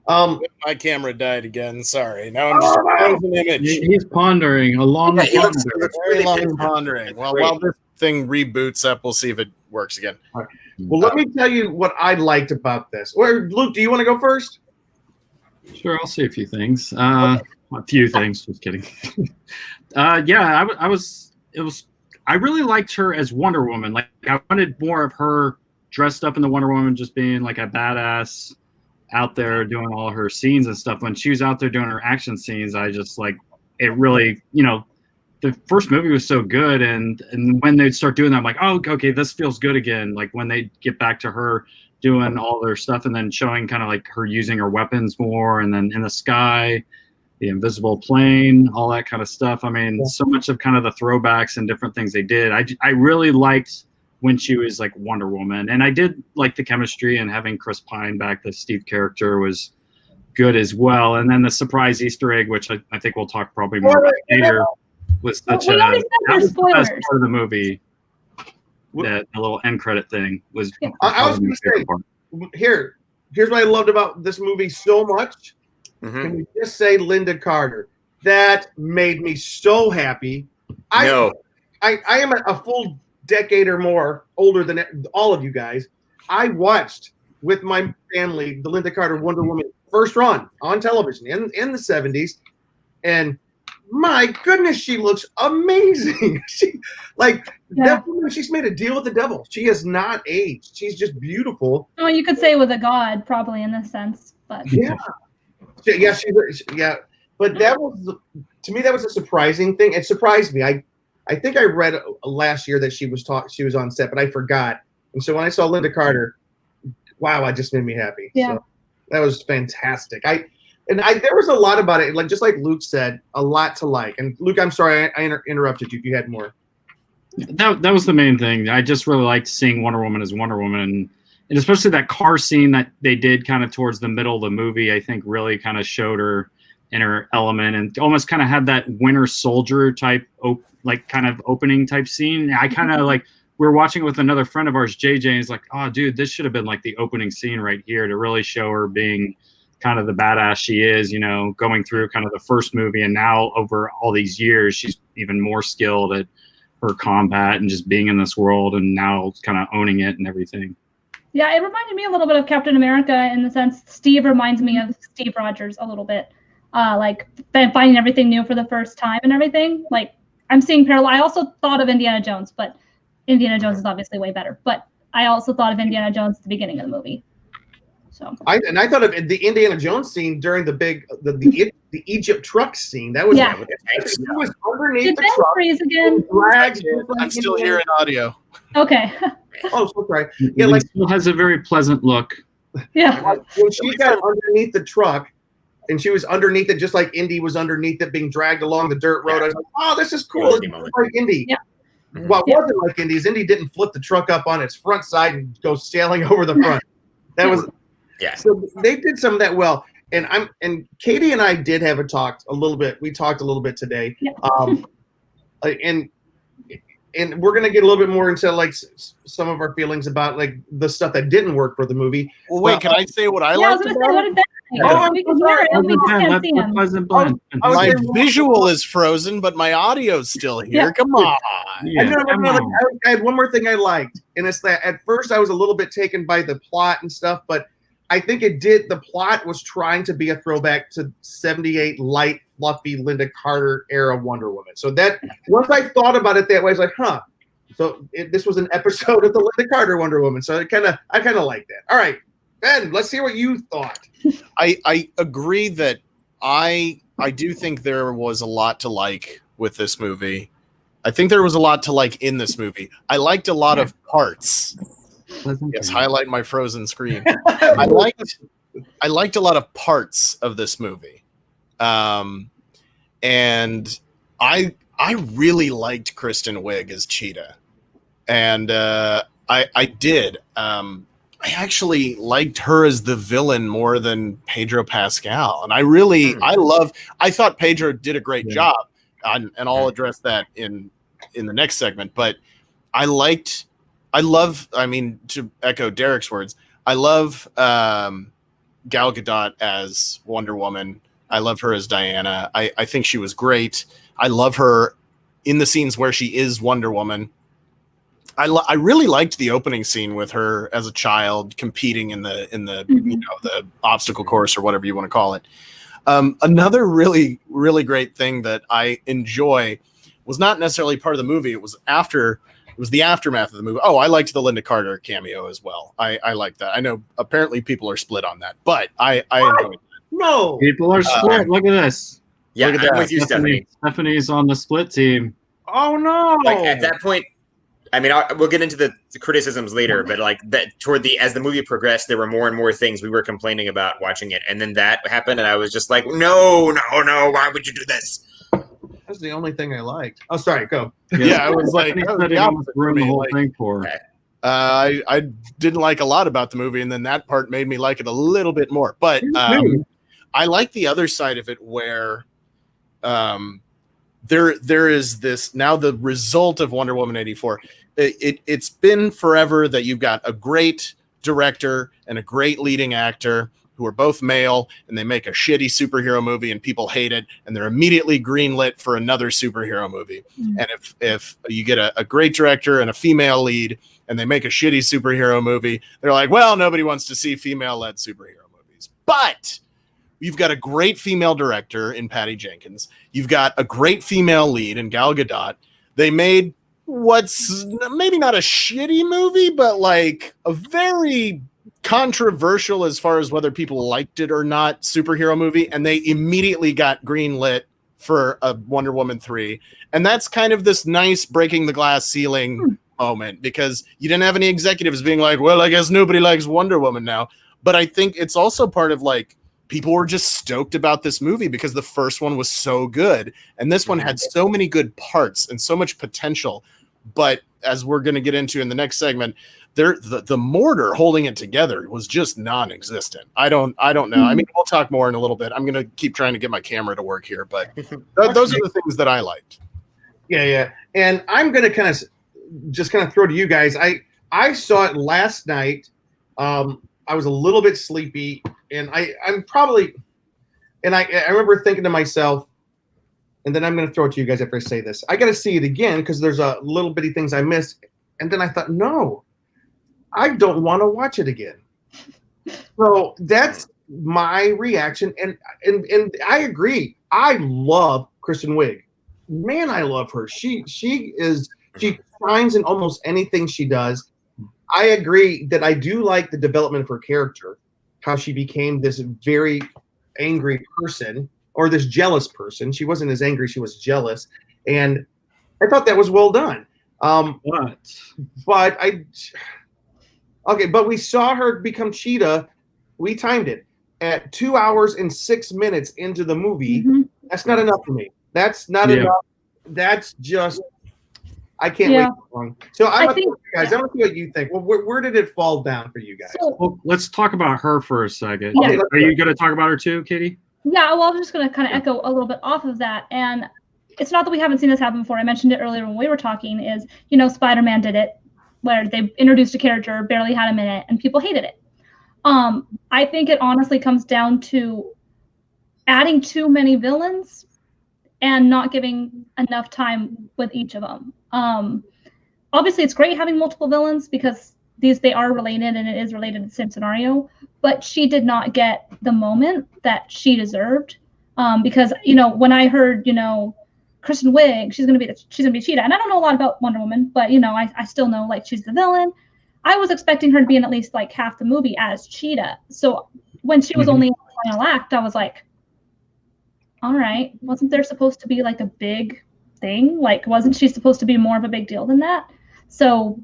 My camera died again. Sorry. Now I'm just frozen image. He's pondering a long Yeah, he looks Very really long pondering. Well, while this thing reboots up, we'll see if it works again. Well, let me tell you what I liked about this. Or Luke, do you want to go first? Sure, I'll say a few things. A few things. Just kidding. Yeah, I really liked her as Wonder Woman. Like, I wanted more of her dressed up in the Wonder Woman, just being like a badass out there doing all her scenes and stuff. When she was out there doing her action scenes, I just like it really, you know, the first movie was so good, and when they'd start doing that, I'm like, oh, okay, this feels good again. Like when they get back to her doing all their stuff and then showing kind of like her using her weapons more, and then in the sky, the invisible plane, all that kind of stuff. I mean, so much of kind of the throwbacks and different things they did. I really liked when she was like Wonder Woman, and I did like the chemistry, and having Chris Pine back, the Steve character, was good as well. And then the surprise Easter egg, which I think we'll talk probably more about later, was such we already said that was the best spoilers. part of the movie. That the little end credit thing was. I was going to say, here's what I loved about this movie so much. Can we just say Linda Carter? That made me so happy. I am a full decade or more older than all of you guys. I watched with my family the Linda Carter Wonder Woman first run on television in the 70s, and my goodness, she looks amazing. That woman, she's made a deal with the devil. She has not aged. She's just beautiful. Oh, you could say with a god, probably in this sense, but yeah. But that was, to me, that was a surprising thing. It surprised me. I think I read last year that she was on set, but I forgot. And so when I saw Linda Carter, wow, it just made me happy. Yeah. So that was fantastic. There was a lot about it, like just like Luke said, a lot to like. And Luke, I'm sorry I interrupted you if you had more. That was the main thing. I just really liked seeing Wonder Woman as Wonder Woman, and especially that car scene that they did kind of towards the middle of the movie, I think really kind of showed her in her element, and almost kind of had that Winter Soldier type, like kind of opening type scene. I kind of like, we were watching it with another friend of ours, JJ, and he's like, oh, dude, this should have been like the opening scene right here to really show her being kind of the badass she is, you know, going through kind of the first movie, and now over all these years, she's even more skilled at her combat and just being in this world, and now kind of owning it and everything. Yeah, it reminded me a little bit of Captain America in the sense Steve reminds me of Steve Rogers a little bit. Like finding everything new for the first time and everything. Like I'm seeing parallel. I also thought of Indiana Jones, but Indiana Jones is obviously way better. But I also thought of Indiana Jones at the beginning of the movie. So I thought of the Indiana Jones scene during the Egypt truck scene. That was yeah. He was underneath Did the Ben truck. freeze again? I'm still hearing audio. Okay. Oh, so sorry. Yeah, like still has a very pleasant look. Yeah. When she got underneath the truck, and she was underneath it, just like Indy was underneath it, being dragged along the dirt road. I was like, "Oh, this is cool. It's like Indy." Yeah. What wasn't like Indy is Indy didn't flip the truck up on its front side and go sailing over the front. That was So they did some of that well. And Katie and I did have a little bit. We talked a little bit today. Yeah. And we're gonna get a little bit more into like some of our feelings about like the stuff that didn't work for the movie. Well, wait, can I say what I I liked was gonna about say, what did that My visual is frozen, but my audio's still here. Yeah. Come on. Yeah. I had one more thing I liked, and it's that at first I was a little bit taken by the plot and stuff, but I think the plot was trying to be a throwback to 78 light, fluffy Linda Carter era Wonder Woman. So that once I thought about it that way, I was like, huh. So this was an episode of the Linda Carter Wonder Woman. So I kind of like that. All right, Ben, let's hear what you thought. I agree that I do think there was a lot to like with this movie. I think there was a lot to like in this movie. I liked a lot of parts. Yes, highlight my frozen screen. I liked a lot of parts of this movie, and I really liked Kristen Wiig as Cheetah, and I did. I actually liked her as the villain more than Pedro Pascal, and I thought Pedro did a great job, and I'll address that in the next segment. But I mean, to echo Derek's words, I love Gal Gadot as Wonder Woman. I love her as Diana. I think she was great. I love her in the scenes where she is Wonder Woman. I really liked the opening scene with her as a child competing in the the obstacle course or whatever you want to call it. Another really, really great thing that I enjoy was not necessarily part of the movie. It was the aftermath of the movie. Oh, I liked the Linda Carter cameo as well. I like that. I know apparently people are split on that, but I enjoyed it. No, people are split. Look at this. Yeah, Look at I'm with you, Stephanie. Stephanie's on the split team. Oh no! Like at that point, I mean, we'll get into the criticisms later, but like that as the movie progressed, there were more and more things we were complaining about watching it, and then that happened, and I was just like, no, why would you do this? That's the only thing I liked. Oh, sorry, go. Yeah, I was like, ruined the whole thing for her. I didn't like a lot about the movie, and then that part made me like it a little bit more. But I like the other side of it where there is this now the result of Wonder Woman 84. It's been forever that you've got a great director and a great leading actor who are both male, and they make a shitty superhero movie and people hate it, and they're immediately greenlit for another superhero movie. Mm-hmm. And if you get a great director and a female lead and they make a shitty superhero movie, they're like, well, nobody wants to see female-led superhero movies. But you've got a great female director in Patty Jenkins. You've got a great female lead in Gal Gadot. They made what's maybe not a shitty movie, but like a very controversial as far as whether people liked it or not superhero movie, and they immediately got greenlit for a Wonder Woman 3. And that's kind of this nice breaking the glass ceiling moment, because you didn't have any executives being like, well, I guess nobody likes Wonder Woman now. But I think it's also part of like people were just stoked about this movie because the first one was so good, and this one had so many good parts and so much potential. But as we're going to get into in the next segment, the mortar holding it together was just non-existent. I don't know. I mean, we'll talk more in a little bit. I'm going to keep trying to get my camera to work here, but those are the things that I liked. Yeah. And I'm going to kind of throw to you guys. I saw it last night. I was a little bit sleepy, and I remember thinking to myself, and then I'm going to throw it to you guys after I say this. I got to see it again because there's a little bitty things I missed. And then I thought, no, I don't want to watch it again. So that's my reaction. And I agree. I love Kristen Wiig. Man, I love her. She shines in almost anything she does. I agree that I do like the development of her character, how she became this very angry person, or this jealous person. She wasn't as angry, she was jealous. And I thought that was well done. But we saw her become Cheetah. We timed it at 2 hours and 6 minutes into the movie. Mm-hmm. That's not enough for me. That's not enough. That's just, I can't wait too long. So I want to see what you think. Well, where did it fall down for you guys? Well, let's talk about her for a second. Yeah. Are you going to talk about her too, Katie? Yeah, well, I'm just going to kind of echo a little bit off of that. And it's not that we haven't seen this happen before. I mentioned it earlier when we were talking is, Spider-Man did it, where they introduced a character, barely had a minute, and people hated it. I think it honestly comes down to adding too many villains and not giving enough time with each of them. Obviously, it's great having multiple villains because they are related and it is related to the same scenario, but she did not get the moment that she deserved. Because, when I heard, Kristen Wiig, she's gonna be Cheetah, and I don't know a lot about Wonder Woman, but I still know like she's the villain. I was expecting her to be in at least like half the movie as Cheetah. So when she was only in the final act, I was like, all right, wasn't there supposed to be like a big thing? Like, wasn't she supposed to be more of a big deal than that? So,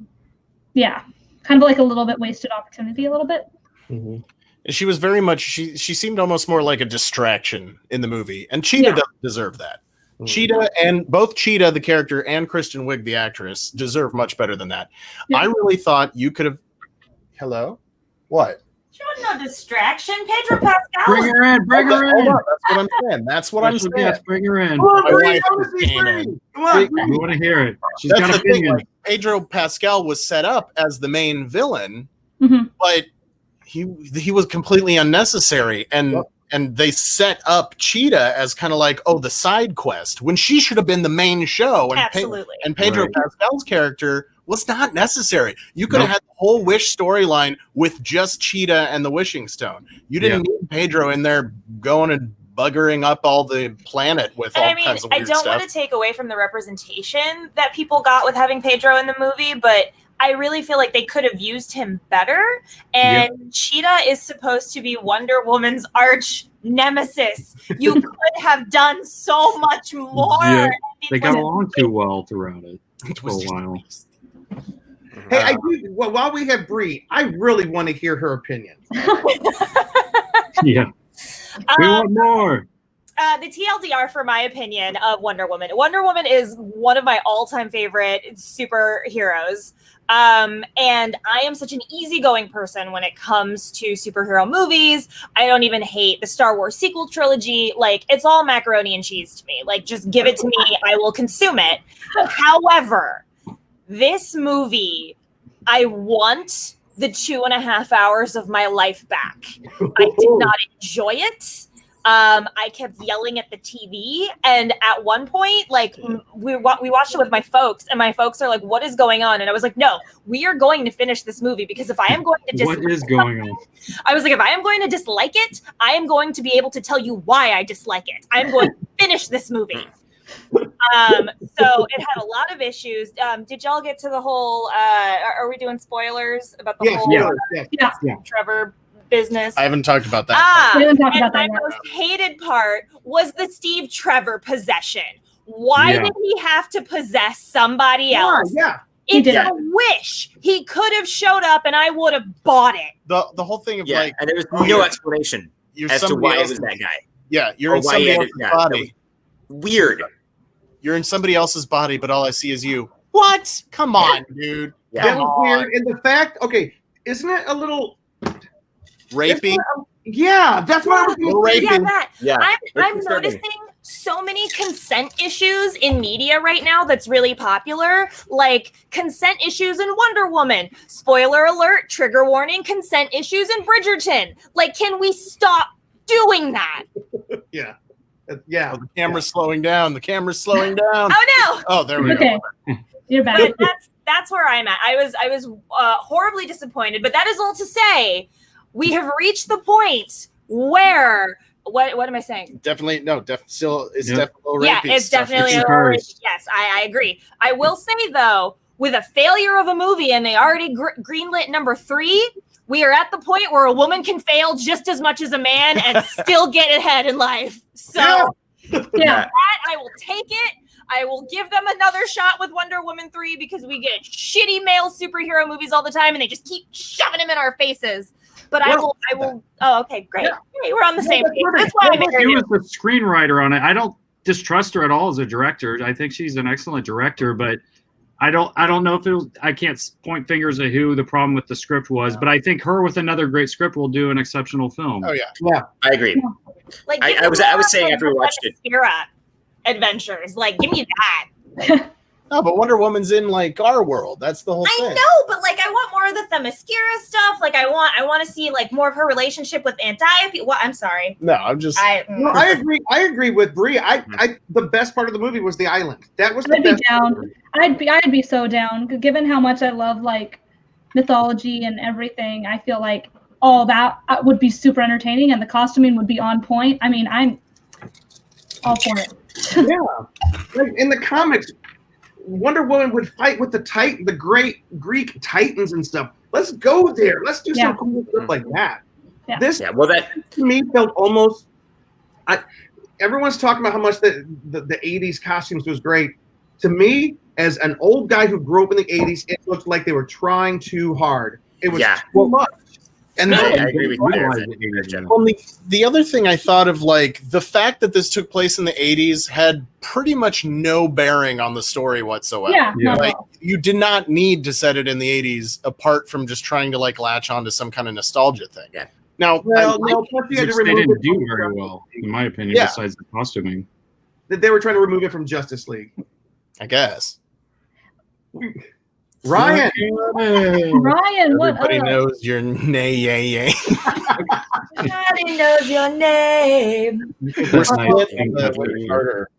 yeah, kind of like a little bit wasted opportunity, a little bit. Mhm. She was very much, she seemed almost more like a distraction in the movie, and Cheetah doesn't deserve that. Mhm. Cheetah, and both Cheetah, the character, and Kristen Wiig, the actress, deserve much better than that. Yeah. I really thought you could have. Hello? What? She wasn't no distraction. Pedro Pascal. Bring her in. Bring her Hold in. on, that's what I'm saying. That's what I'm saying. Yes, bring her in. Come on, My Bree, wife I wanna is see canon. Bree. Come on, We Bree. want to hear it. She's That's got the thing. opinion. Like, Pedro Pascal was set up as the main villain, Mhm. but he was completely unnecessary, and they set up Cheetah as kind of like, oh, the side quest, when she should have been the main show. And Absolutely. and Pedro Right. Pascal's character was not necessary. You could have had the whole Wish storyline with just Cheetah and the Wishing Stone. You didn't need Pedro in there going and buggering up all the planet with all And I mean, kinds of I weird don't stuff. want to take away from the representation that people got with having Pedro in the movie, but I really feel like they could have used him better. And Cheetah is supposed to be Wonder Woman's arch nemesis. You could have done so much more. Yeah, and it They got was- along too well throughout it It for was a just- while. Hey, I do. Well, while we have Bree, I really want to hear her opinion. Yeah, we Um, want more. The TLDR, for my opinion, of Wonder Woman. Wonder Woman is one of my all-time favorite superheroes. And I am such an easygoing person when it comes to superhero movies. I don't even hate the Star Wars sequel trilogy. Like, it's all macaroni and cheese to me. Like, just give it to me. I will consume it. However, this movie, I want the 2.5 hours of my life back. I did not enjoy it. I kept yelling at the TV, and at one point, like, we watched it with my folks, and my folks are like, "What is going on?" And I was like, "No, we are going to finish this movie, because if I am going to dislike What is going on? I was like, if I am going to dislike it, I am going to be able to tell you why I dislike it. I'm going to finish this movie." So it had a lot of issues. Did y'all get to the whole? Are we doing spoilers about the Yes, whole yeah. Trevor business? I haven't talked about that. We haven't talked And about my that yet. most hated part was the Steve Trevor possession. Why Yeah. did he have to possess somebody Yeah, else? yeah. He It's did. a wish. He could have showed up and I would have bought it. The whole thing of Yeah, like, and there was oh, no you're- explanation you're as to somebody why it else's- was that guy. Yeah, you're Or in why somebody he had else's it- yeah, that body. Weird. You're in somebody else's body, but all I see is you. What? Come on, dude. Yeah. That Come was on. weird. And the fact, okay, isn't it a little Rapey. Yeah, that's what I was Little going to say. rapey. Yeah, that. Yeah. I'm That's disturbing. noticing so many consent issues in media right now that's really popular, like consent issues in Wonder Woman. Spoiler alert, trigger warning, consent issues in Bridgerton. Like, can we stop doing that? Yeah. Yeah. Oh, the camera's slowing down. The camera's slowing down. Oh no! Oh, there we Okay, go. you're back. But that's where I'm at. I was horribly disappointed, but that is all to say, we have reached the point where what am I saying? Definitely no. Still, it's Yep. definitely Yeah, rapey it's stuff. definitely It's a encouraged. yes. I agree. I will say though, with a failure of a movie and they already greenlit number 3, we are at the point where a woman can fail just as much as a man and still get ahead in life. So Yeah, that I will take it. I will give them another shot with Wonder Woman 3 because we get shitty male superhero movies all the time and they just keep shoving them in our faces. But I will. Oh, okay, great. Yeah. Great, we're on the same that's page. perfect. That's why I'm She here. was the screenwriter on it. I don't distrust her at all as a director. I think she's an excellent director, but I don't know if it was, I can't point fingers at who the problem with the script was, but I think her with another great script will do an exceptional film. Oh yeah. I agree. Like, I give me was more saying of after we the watched it. Themyscira adventures. Like, give me that. No, but Wonder Woman's in like our world. That's the whole I thing. know, but like, I want more of the Themyscira stuff. Like, I want to see like more of her relationship with Antiope. What? I'm sorry. No, I'm just. No, I agree. I agree with Bree. The best part of the movie was the island. That was the I'd be best. down. I'd be so down. Given how much I love like mythology and everything, I feel like all that would be super entertaining, and the costuming would be on point. I mean, I'm all for it. Yeah, like in the comics, Wonder Woman would fight with the great Greek titans and stuff. Let's go there. Let's do Yeah. some cool stuff like that. Yeah. This Yeah. Well, that to me felt almost. Everyone's talking about how much the 80s costumes was great. To me, as an old guy who grew up in the 80s, it looked like they were trying too hard. It was too much. And I then, agree with you. well, the other thing I thought of, like, the fact that this took place in the 80s had pretty much no bearing on the story whatsoever. Yeah. Like, you did not need to set it in the 80s apart from just trying to, like, latch onto some kind of nostalgia thing. Yeah. Now, Which they didn't do very well, in my opinion, besides the costuming. That they were trying to remove it from Justice League. I guess. Ryan, what Everybody up? knows your nay. Everybody knows your name. We're still in the Winter Carter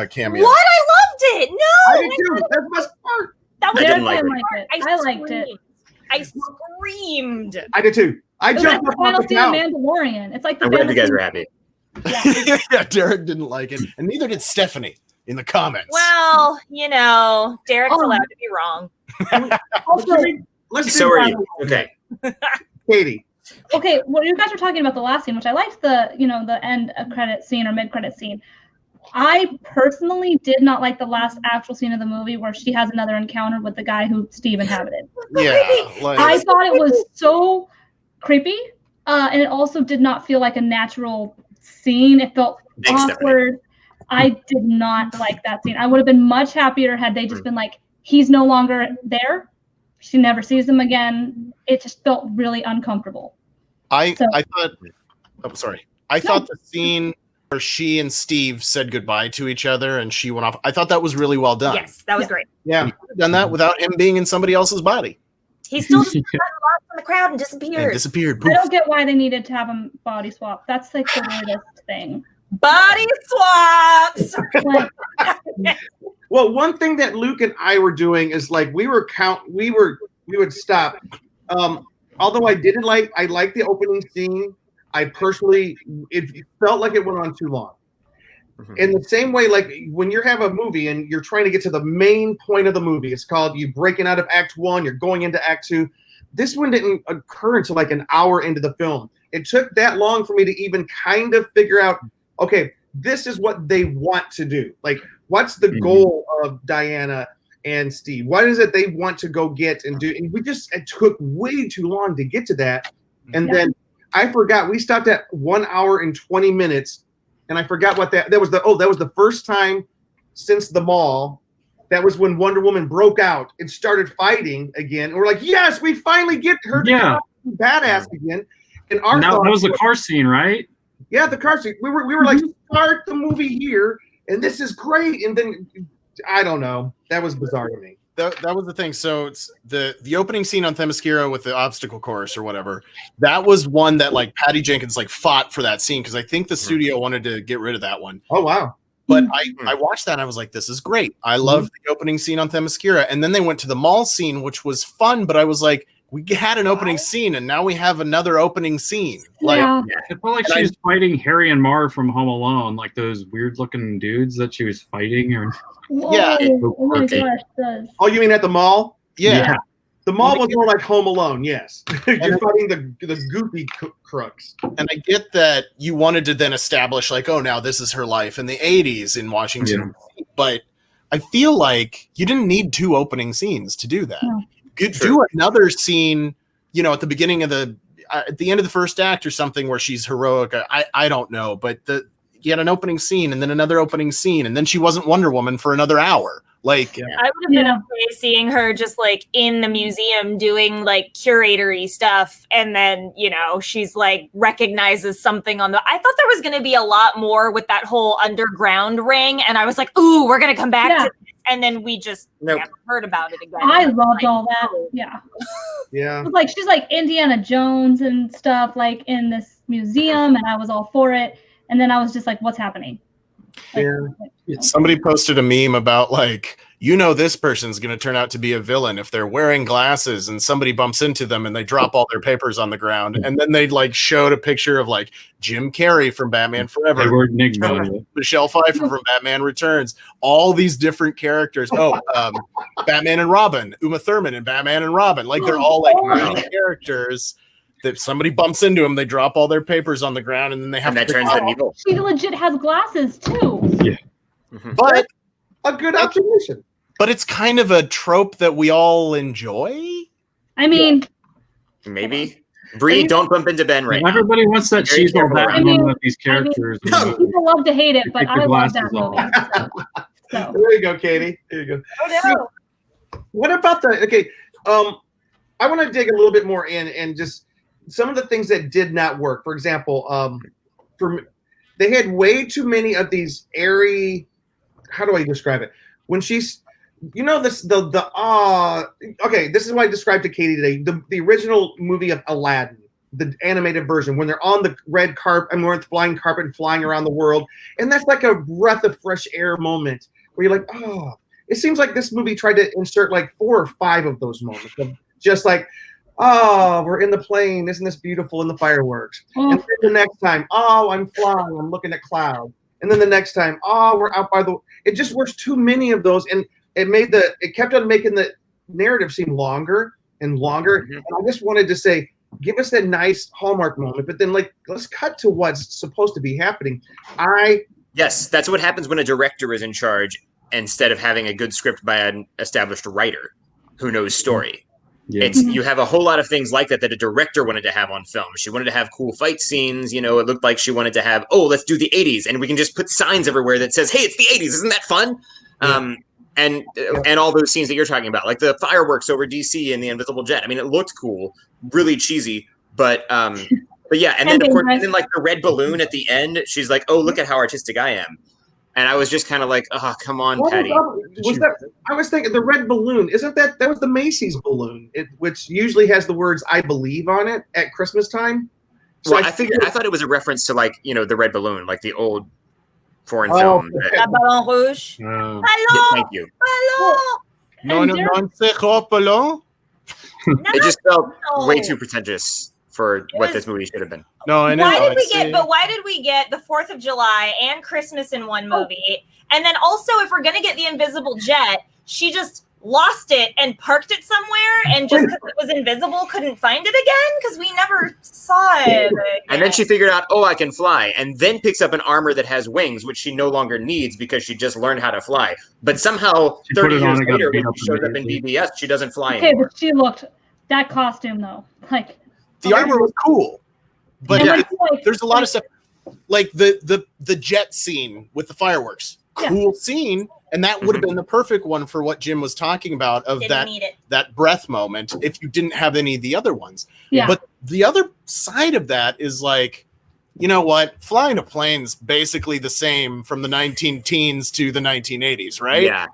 cameo. What? I loved it. No, I did too. That's my part. that was I didn't Derek like didn't it. like it. I liked it. I screamed. I did too. I It was like jumped the up on final the scene of couch. Mandalorian. It's like the I'm glad final you guys scene- were happy. Yeah. Yeah, Derek didn't like it, and neither did Stephanie in the comments. Well, you know, Derek's allowed to be wrong. Also, Let's So do are that. you. Okay. Katie. okay, well, you guys were talking about the last scene, which I liked the end of credit scene or mid credit scene. I personally did not like the last actual scene of the movie where she has another encounter with the guy who Steve inhabited. Yeah, like I thought it was so creepy, and it also did not feel like a natural scene. It felt Thanks, awkward. I did not like that scene. I would have been much happier had they just been like, he's no longer there. She never sees him again. It just felt really uncomfortable. I thought. Oh, sorry. I thought the scene where she and Steve said goodbye to each other and she went off. I thought that was really well done. Yes, that was great. Yeah. You could have done that without him being in somebody else's body. He still just got lost in the crowd and disappeared. And disappeared. I Poof. don't get why they needed to have him body swap. That's like the weirdest thing. Body swaps. Like, Well, one thing that Luke and I were doing is like we would stop. Although I liked the opening scene. I personally, it felt like it went on too long. In the same way, like when you have a movie and you're trying to get to the main point of the movie, it's called you breaking out of Act 1, you're going into Act 2. This one didn't occur until like an hour into the film. It took that long for me to even kind of figure out, okay, this is what they want to do. Like, what's the goal of Diana and Steve? What is it they want to go get and do? And it took way too long to get to that. And then I forgot, we stopped at 1 hour and 20 minutes. And I forgot what that was the first time since the mall. That was when Wonder Woman broke out and started fighting again. And we're like, yes, we finally get her to come out and be badass again. And our That was the car scene, right? Yeah, the car scene. We were like, start the movie here, and this is great. And then I don't know. That was bizarre to me. That was the thing. So it's the opening scene on Themyscira with the obstacle course or whatever. That was one that like Patty Jenkins like fought for that scene because I think the studio wanted to get rid of that one. Oh wow! But I watched that and I was like, this is great. I love the opening scene on Themyscira, and then they went to the mall scene, which was fun. But I was like, we had an opening scene, and now we have another opening scene. Like, It felt like she was fighting Harry and Marv from Home Alone, like those weird-looking dudes that she was fighting. Or yeah. Oh my gosh, does. Oh, you mean at the mall? Yeah. The mall was more like Home Alone. Yes, you're fighting the goofy crooks. And I get that you wanted to then establish like, oh, now this is her life in the 80s in Washington, but I feel like you didn't need two opening scenes to do that. No. You could do another scene, at the beginning of at the end of the first act or something where she's heroic. I don't know, but you had an opening scene and then another opening scene, and then she wasn't Wonder Woman for another hour. Like, I would have been okay seeing her just like in the museum doing like curatory stuff, and then she's like recognizes something on the. I thought there was going to be a lot more with that whole underground ring, and I was like, "Ooh, we're going to come back to this," and then we just never heard about it again. I loved all that. Yeah. Yeah. It was like she's like Indiana Jones and stuff like in this museum, and I was all for it. And then I was just like, "What's happening?" Like, somebody posted a meme about like, this person's going to turn out to be a villain if they're wearing glasses and somebody bumps into them and they drop all their papers on the ground. And then they like showed a picture of like Jim Carrey from Batman Forever, Edward Nygma, Michelle Pfeiffer from Batman Returns, all these different characters. Batman and Robin, Uma Thurman and Batman and Robin. Like they're all like main characters. If somebody bumps into them, they drop all their papers on the ground, and then they have and that turns them evil. She legit has glasses too. Yeah. But a good observation. But it's kind of a trope that we all enjoy. I mean, Maybe. Bree, don't bump into Ben right now. Everybody wants that Very cheese all careful that around. moment with these characters. people love to hate it, but Take the I love that glasses movie. off. So. There you go, Katie. There you go. Oh no. What about the okay? I want to dig a little bit more in and just some of the things that did not work. For example, they had way too many of these airy. How do I describe it? When she's, this okay, this is what I described to Katie today. The original movie of Aladdin, the animated version, when they're on the red carpet and we're on the flying carpet and flying around the world, and that's like a breath of fresh air moment where you're like, oh. It seems like this movie tried to insert like 4 or 5 of those moments of just like, oh, we're in the plane, isn't this beautiful in the fireworks? And then the next time, oh, I'm flying, I'm looking at clouds. And then the next time, oh, we're out by the. It just was too many of those, and it kept on making the narrative seem longer and longer. Mm-hmm. And I just wanted to say, give us that nice Hallmark moment, but then let's cut to what's supposed to be happening. Yes, that's what happens when a director is in charge instead of having a good script by an established writer who knows story. Yeah. You have a whole lot of things like that a director wanted to have on film. She wanted to have cool fight scenes. It looked like she wanted to have, let's do the 80s, and we can just put signs everywhere that says, hey, it's the 80s. Isn't that fun? Yeah. And all those scenes that you're talking about, like the fireworks over DC and the invisible jet. I mean, it looked cool, really cheesy, but yeah. And then of course, like the red balloon at the end, she's like, oh, look at how artistic I am. And I was just kind of like, oh, come on, Patty. I was thinking the red balloon. Isn't that was the Macy's balloon, which usually has the words "I believe" on it at Christmas time? So well, I thought it was a reference to the red balloon, like the old foreign film. La Ballon Rouge. Yeah, Ballon. thank you. Ballon. Non, It just felt way too pretentious for what this movie should have been. No, and why did we get the 4th of July and Christmas in one movie? And then also, if we're gonna get the invisible jet, she just lost it and parked it somewhere, and just because it was invisible, couldn't find it again because we never saw it. And then she figured out, I can fly, and then picks up an armor that has wings, which she no longer needs because she just learned how to fly. But somehow, 30 years later, when she shows up in BBS, she doesn't fly anymore. But she looked that costume though, like. The armor was cool, but there's a lot of stuff, like the jet scene with the fireworks. Cool scene, and that would have been the perfect one for what Jim was talking about of that breath moment if you didn't have any of the other ones. Yeah. But the other side of that is like, you know what? Flying a plane's basically the same from the 19-teens to the 1980s, right? Yeah.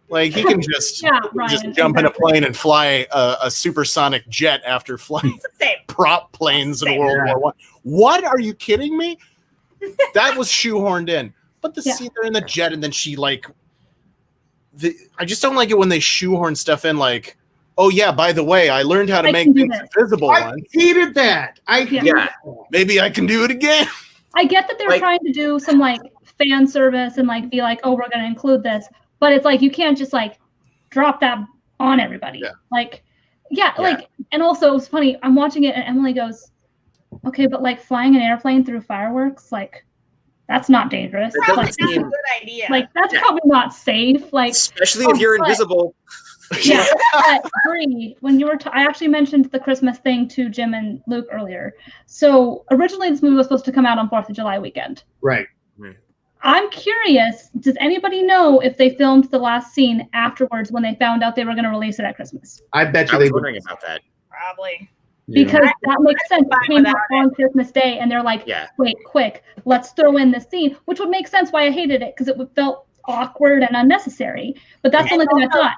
Like he can just jump in a plane and fly a supersonic jet after flying prop planes in World War I. What? Are you kidding me? That was shoehorned in. But the scene they're in the jet and then she I just don't like it when they shoehorn stuff in like, oh yeah, by the way, I learned how to make things invisible. I hated that. Maybe I can do it again. I get that they're trying to do some fan service and be like, oh, we're going to include this. But it's like you can't just drop that on everybody. Yeah. And also it was funny. I'm watching it and Emily goes, "Okay, but flying an airplane through fireworks, that's not dangerous. That's a good idea. That's probably not safe. Especially if you're invisible." Yeah. But Bree, when you were, I actually mentioned the Christmas thing to Jim and Luke earlier. So originally this movie was supposed to come out on 4th of July weekend. Right. I'm curious, does anybody know if they filmed the last scene afterwards when they found out they were going to release it at Christmas? I bet you I was wondering about that. Probably. Because that makes sense. It came out on Christmas Day, and they're like, wait, quick, let's throw in this scene, which would make sense why I hated it, because it felt awkward and unnecessary. But that's the only thing I thought.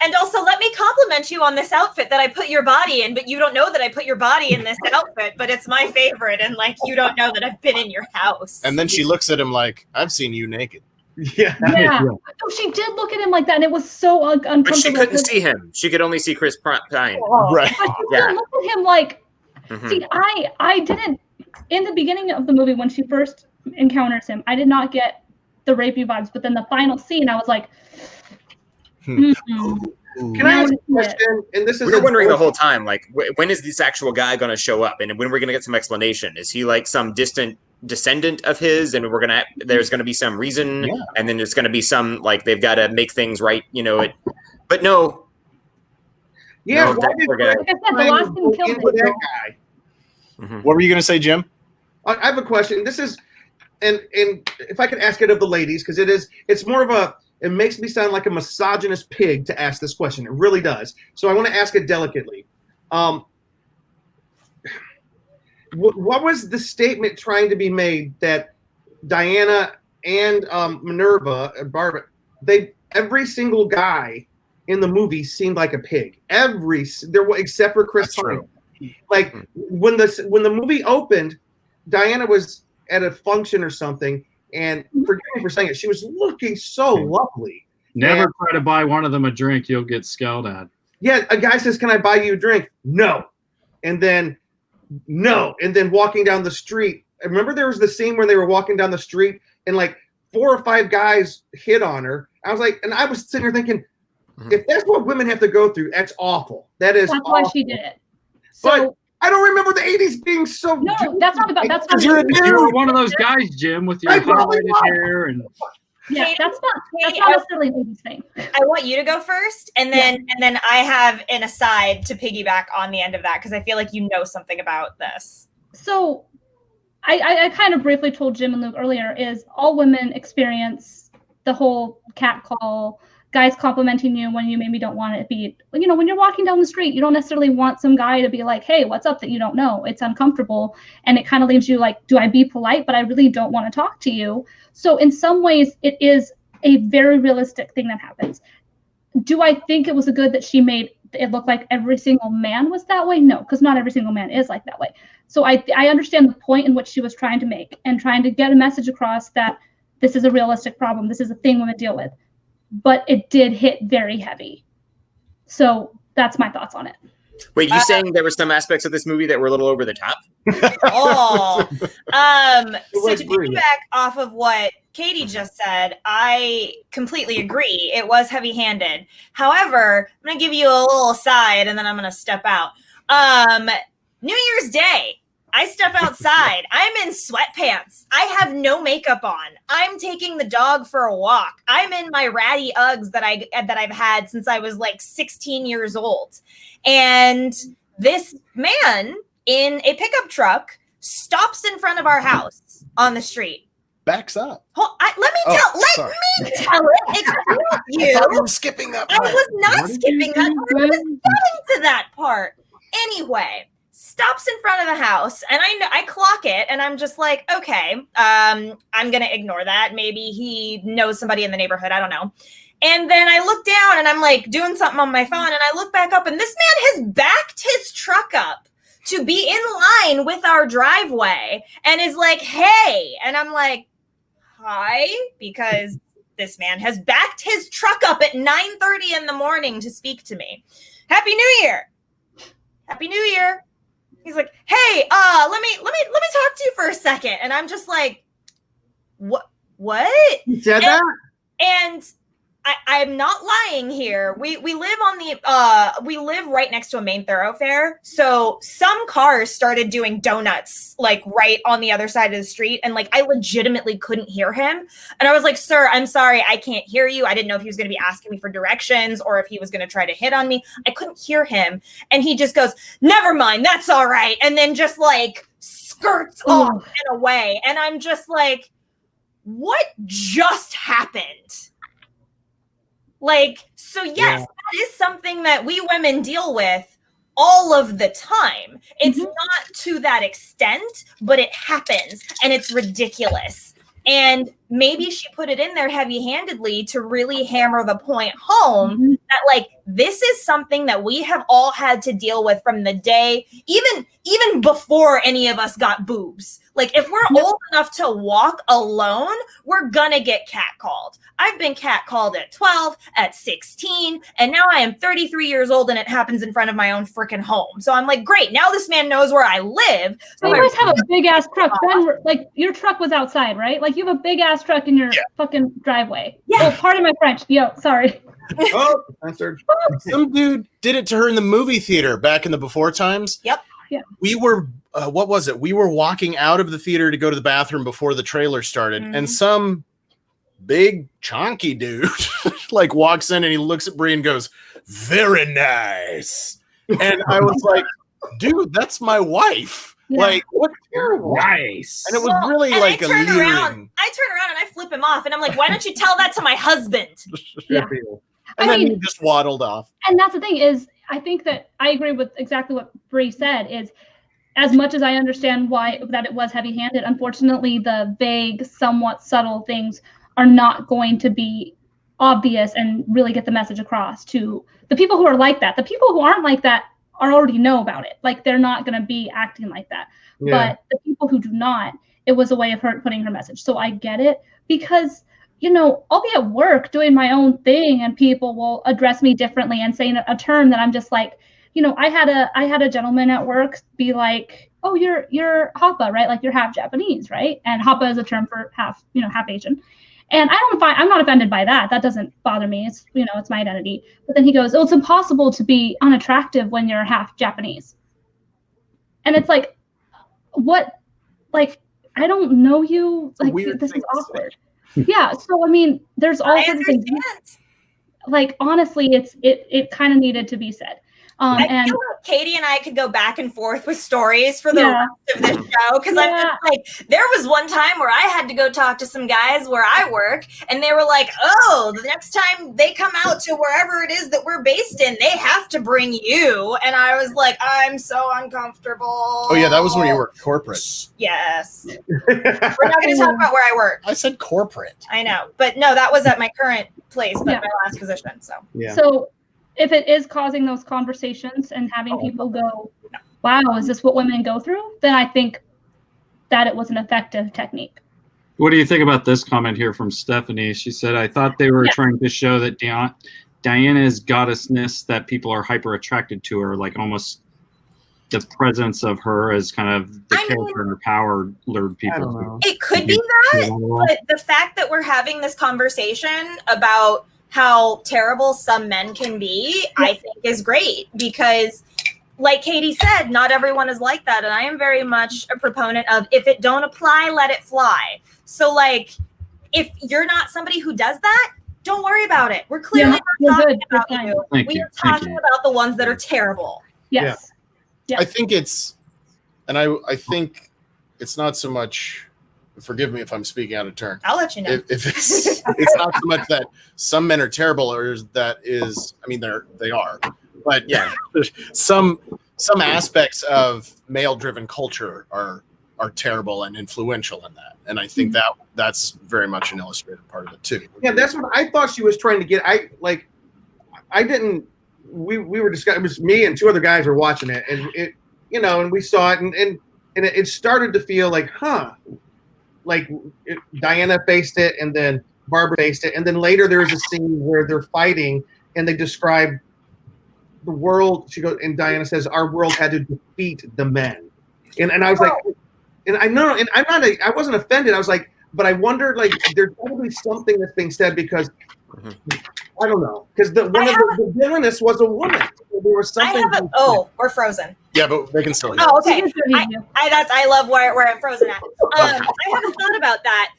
And also, let me compliment you on this outfit that I put your body in, but you don't know that I put your body in this outfit, but it's my favorite, and you don't know that I've been in your house. And then she looks at him like, I've seen you naked. Yeah. No, she did look at him like that, and it was so uncomfortable. But she couldn't see him. She could only see Chris Pine. Right. But she did look at him like, see, I didn't, in the beginning of the movie, when she first encounters him, I did not get the rapey vibes, but then the final scene, I was like, Can I ask a question? And this is we were wondering the whole time, when is this actual guy going to show up, and when we're going to get some explanation? Is he some distant descendant of his, and there's gonna be some reason, Yeah. and then there's gonna be some like they've got to make things right, but no. Yeah, No, why that did poor guy. Chris Like I said, the Pine last thing go killed into it. that guy? Mhm. What were you going to say, Jim? I have a question. This is, and if I could ask it of the ladies, because it's more of a, it makes me sound like a misogynist pig to ask this question. It really does. So I want to ask it delicately. What was the statement trying to be made that Diana and Minerva, Barbara, every single guy in the movie seemed like a pig. Except for Chris Pine. Like when the movie opened, Diana was at a function or something, and forgive me for saying it, she was looking so lovely. Never try to buy one of them a drink; you'll get scowled at. Yeah, a guy says, "Can I buy you a drink?" No, and then walking down the street. Remember, there was the scene where they were walking down the street, and like 4 or 5 guys hit on her. I was like, and I was sitting here thinking, if that's what women have to go through, that's awful. That's awful. Why she did it. So, but I don't remember the 80s being so. No, that's not about. That's not. You were one of those guys, Jim, with your highlighted hair and. Yeah, that's not necessarily an 80s thing. I want you to go first, and then I have an aside to piggyback on the end of that because I feel like you know something about this. So, I kind of briefly told Jim and Luke earlier is all women experience the whole catcall, guys complimenting you when you maybe don't want it to be, when you're walking down the street, you don't necessarily want some guy to be like, hey, what's up, that you don't know. It's uncomfortable. And it kind of leaves you like, do I be polite? But I really don't want to talk to you. So in some ways, it is a very realistic thing that happens. Do I think it was good that she made it look like every single man was that way? No, because not every single man is like that way. So I understand the point in which she was trying to make and trying to get a message across that this is a realistic problem. This is a thing women deal with. But it did hit very heavy. So that's my thoughts on it. Wait, you saying there were some aspects of this movie that were a little over the top? So to piggyback off of what Katie just said, I completely agree. It was heavy-handed. However, I'm going to give you a little aside, and then I'm going to step out. New Year's Day, I step outside. I'm in sweatpants. I have no makeup on. I'm taking the dog for a walk. I'm in my ratty Uggs that I've had since I was like 16 years old. And this man in a pickup truck stops in front of our house on the street. Backs up. Let me tell it. Excuse you. I thought we were skipping that part. I was not skipping that part. I was getting to that part. Anyway, stops in front of the house, and I clock it, and I'm just like, okay, I'm gonna ignore that. Maybe he knows somebody in the neighborhood. I don't know. And then I look down, and I'm like doing something on my phone, and I look back up, and this man has backed his truck up to be in line with our driveway, and is like, hey, and I'm like, hi, because this man has backed his truck up at 9:30 in the morning to speak to me. Happy New Year. Happy New Year. He's like, hey, let me talk to you for a second. And I'm just like, what? You said that? And I'm not lying here. We live we live right next to a main thoroughfare. So some cars started doing donuts like right on the other side of the street. And like I legitimately couldn't hear him. And I was like, sir, I'm sorry, I can't hear you. I didn't know if he was going to be asking me for directions or if he was going to try to hit on me. I couldn't hear him. And he just goes, never mind, that's all right. And then just like skirts off and away. And I'm just like, what just happened? Like, so yes, that is something that we women deal with all of the time. It's not to that extent, but it happens and it's ridiculous. And maybe she put it in there heavy-handedly to really hammer the point home that like, this is something that we have all had to deal with from the day, even before any of us got boobs. Like if we're old enough to walk alone, we're gonna get catcalled. I've been catcalled at 12, at 16, and now I am 33 years old and it happens in front of my own freaking home. So I'm like, great, now this man knows where I live. So you guys have a big ass truck. Ben, like your truck was outside, right? Like you have a big ass truck in your fucking driveway. Yeah. Oh, pardon my French. Yo, sorry. Oh, censored. Some dude did it to her in the movie theater back in the before times. Yep. we were what was it? We were walking out of the theater to go to the bathroom before the trailer started, and some big chonky dude like walks in and he looks at Brie and goes, "Very nice." And I was like, dude, that's my wife. Yeah. Like, what Terrible. Nice. And it was really and like I a turn leering. around and I flip him off, and I'm like, why don't you tell that to my husband? Yeah. And I then mean- he just waddled off. And that's the thing is, I think that I agree with exactly what Bree said. Is as much as I understand why that it was heavy-handed, unfortunately, the vague, somewhat subtle things are not going to be obvious and really get the message across to the people who are like that. The people who aren't like that already know about it. Like, they're not going to be acting like that. Yeah. But the people who do not, it was a way of her putting her message. So I get it, because, you know, I'll be at work doing my own thing and people will address me differently and say a term that I'm just like, you know, I had a gentleman at work be like, "Oh, you're Hapa, right? Like, you're half Japanese, right?" And Hapa is a term for half Asian. And I'm not offended by that. That doesn't bother me. It's, you know, it's my identity. But then he goes, "Oh, it's impossible to be unattractive when you're half Japanese." And it's like, what? Like, I don't know you. It's a like, weird this thing is to say. awkward. Yeah. So, I mean, there's all I sorts of things. understand. Like, honestly, it kind of needed to be said. I And feel like Katie and I could go back and forth with stories for the Yeah. rest of this show, because I'm just like, there was one time where I had to go talk to some guys where I work, and they were like, "Oh, the next time they come out to wherever it is that we're based in, they have to bring you." And I was like, I'm so uncomfortable. Oh yeah, that was when you were corporate. Yes. We're not going to talk about where I work. I said corporate. I know, but no, that was at my current place, but Yeah. my last position. So Yeah. so if it is causing those conversations and having people go, "Wow, is this what women go through?" then I think that it was an effective technique. What do you think about this comment here from Stephanie? She said, "I thought they were trying to show that Diana's goddessness, that people are hyper attracted to her, like almost the presence of her as kind of the character and her power lured I people." don't know. it could be that, but the fact that we're having this conversation about how terrible some men can be, I think is great, because like Katie said, not everyone is like that. And I am very much a proponent of, if it don't apply, let it fly. So like, if you're not somebody who does that, don't worry about it. We're clearly you're not talking good. You're about fine. you. Thank We you. are Thank talking you. about the ones that are terrible. Yes. Yeah. I think it's, and I think it's not so much. Forgive me if I'm speaking out of turn. I'll let you know. If it's not so much that some men are terrible, or that is, I mean, they are, but yeah, some aspects of male-driven culture are terrible and influential in that, and I think that's very much an illustrated part of it too. Yeah, that's what I thought she was trying to get. We were discussing. It was me and two other guys were watching it, and it, you know, and we saw it, and it started to feel like, Diana faced it, and then Barbara faced it, and then later there was a scene where they're fighting, and they describe the world. She goes, and Diana says, "Our world had to defeat the men," and I was like, and I know, and I wasn't offended. I was like, but I wondered, like, there's probably something that's being said, because I don't know, because one of the villainess was a woman. So there was something. We're frozen. Yeah, but they can still hear. Oh, okay. It's a video. I love where I'm frozen at. I haven't thought about that.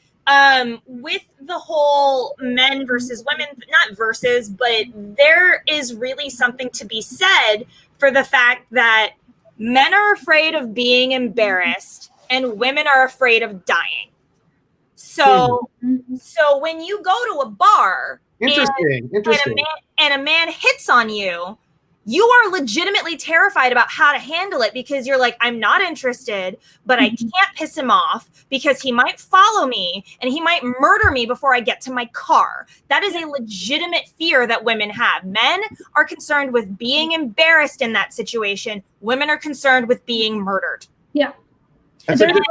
With the whole men versus women, not versus, but there is really something to be said for the fact that men are afraid of being embarrassed and women are afraid of dying. So when you go to a bar Interesting. and a man hits on you, you are legitimately terrified about how to handle it, because you're like, I'm not interested, but I can't piss him off because he might follow me and he might murder me before I get to my car. That is a legitimate fear that women have. Men are concerned with being embarrassed in that situation. Women are concerned with being murdered. Yeah. That's a good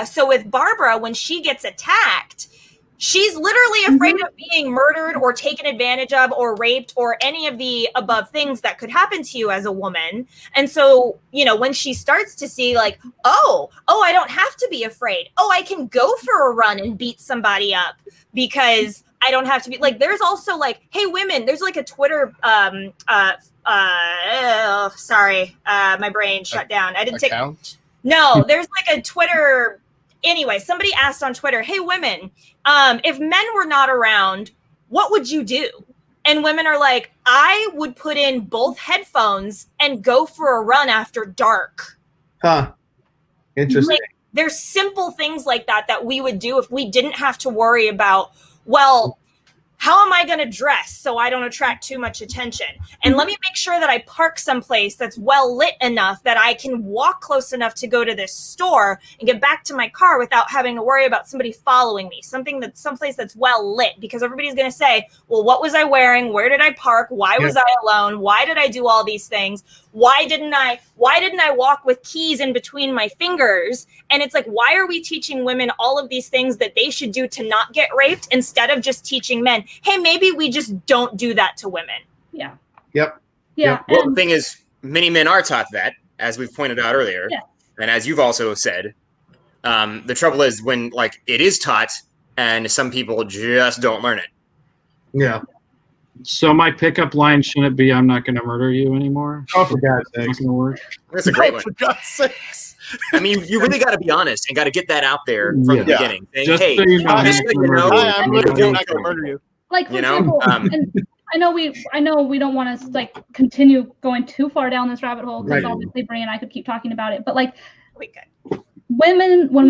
So with Barbara, when she gets attacked, she's literally afraid of being murdered or taken advantage of or raped or any of the above things that could happen to you as a woman. And so, you know, when she starts to see like, oh, I don't have to be afraid. Oh, I can go for a run and beat somebody up because I don't have to be like, there's also like, hey, women, there's like a Twitter, sorry, my brain shut down. I didn't take, no, there's like a Twitter, anyway, somebody asked on Twitter, hey, women, if men were not around, what would you do? And women are like, I would put in both headphones and go for a run after dark. Huh. Interesting. Like, there's simple things like that that we would do if we didn't have to worry about, well, how am I going to dress so I don't attract too much attention? And let me make sure that I park someplace that's well lit enough that I can walk close enough to go to this store and get back to my car without having to worry about somebody following me. Someplace that's well lit, because everybody's going to say, well, what was I wearing? Where did I park? Why was I alone? Why did I do all these things? Why didn't I walk with keys in between my fingers? And it's like, why are we teaching women all of these things that they should do to not get raped instead of just teaching men, hey, maybe we just don't do that to women? Yeah. Yep. Yeah. Well, the thing is, many men are taught that, as we've pointed out earlier. Yeah. And as you've also said, the trouble is when like it is taught and some people just don't learn it. Yeah. So my pickup line shouldn't be "I'm not going to murder you" anymore. Oh, for God's It's sake. not going to work. That's a great one. For God's sakes. I mean, you really got to be honest and got to get that out there from the Yeah. beginning. Saying, Just hey, so you know, just so you know, Hi, I'm literally Yeah. not going to murder you. Like, for You know, example, and I know we don't want to like continue going too far down this rabbit hole, because Right. obviously Brie and I could keep talking about it, but like, We could. women, when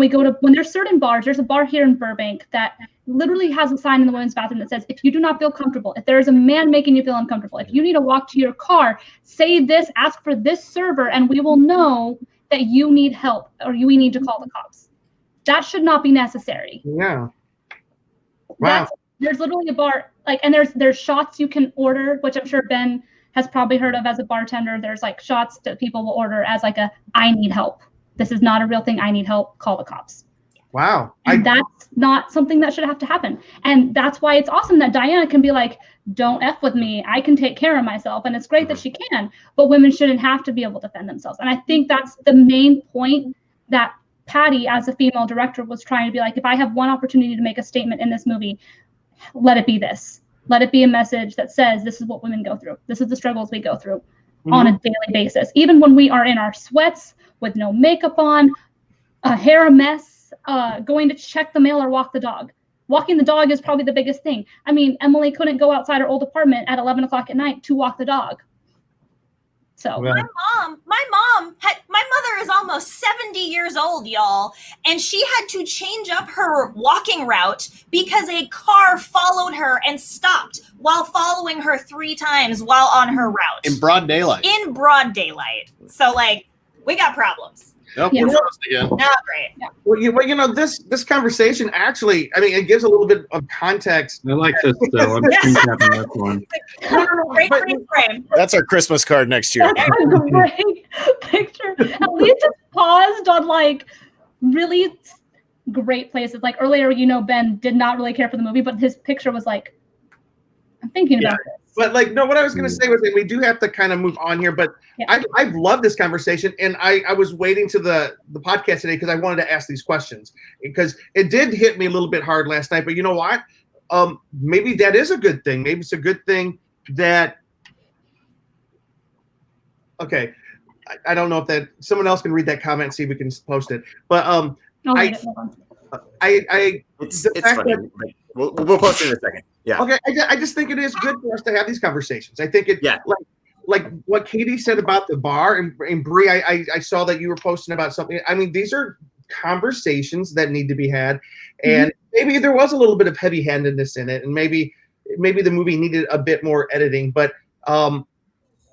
there's certain bars, there's a bar here in Burbank that literally has a sign in the women's bathroom that says, if you do not feel comfortable, if there is a man making you feel uncomfortable, if you need to walk to your car, say this, ask for this server, and we will know that you need help or we need to call the cops. That should not be necessary. Yeah. Wow. There's literally a bar, like, and there's shots you can order, which I'm sure Ben has probably heard of as a bartender. There's like shots that people will order as like I need help. This is not a real thing. I need help. Call the cops. Wow. And that's not something that should have to happen. And that's why it's awesome that Diana can be like, don't F with me. I can take care of myself. And it's great that she can, but women shouldn't have to be able to defend themselves. And I think that's the main point that Patty, as a female director, was trying to be like, if I have one opportunity to make a statement in this movie, let it be this. Let it be a message that says this is what women go through. This is the struggles we go through on a daily basis. Even when we are in our sweats with no makeup on, hair a mess, going to check the mail or walk the dog. Walking the dog is probably the biggest thing. I mean, Emily couldn't go outside her old apartment at 11 o'clock at night to walk the dog. So Well, My mother is almost 70 years old, y'all, and she had to change up her walking route because a car followed her and stopped while following her 3 times while on her route. In broad daylight. In broad daylight. So, like, we got problems. Nope, Yeah. we're frozen again. Not great. well, you know, this conversation actually, I mean, it gives a little bit of context. I like this though. I'm Yes. capping this one. Great but- frame. That's our Christmas card next year. that's a great picture. At least it paused on like really great places. Like earlier, Ben did not really care for the movie, but his picture was like, I'm thinking about this. But like, no, what I was going to say was that we do have to kind of move on here. But Yeah. I've loved this conversation, and I was waiting to the podcast today because I wanted to ask these questions, because it did hit me a little bit hard last night. But you know what? Maybe that is a good thing. Maybe it's a good thing that. Okay, I don't know if that someone else can read that comment and see if we can post it. But I'll read it. Hold on. it's fact funny. But we'll post it in a second. Yeah. Okay, I just think it is good for us to have these conversations. I think it, Yeah. like what Katie said about the bar, and Brie, I saw that you were posting about something. I mean, these are conversations that need to be had, and maybe there was a little bit of heavy-handedness in it, and maybe the movie needed a bit more editing, but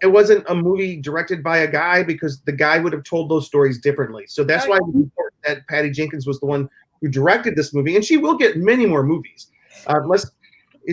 it wasn't a movie directed by a guy, because the guy would have told those stories differently. So that's why it was important that Patty Jenkins was the one who directed this movie, and she will get many more movies.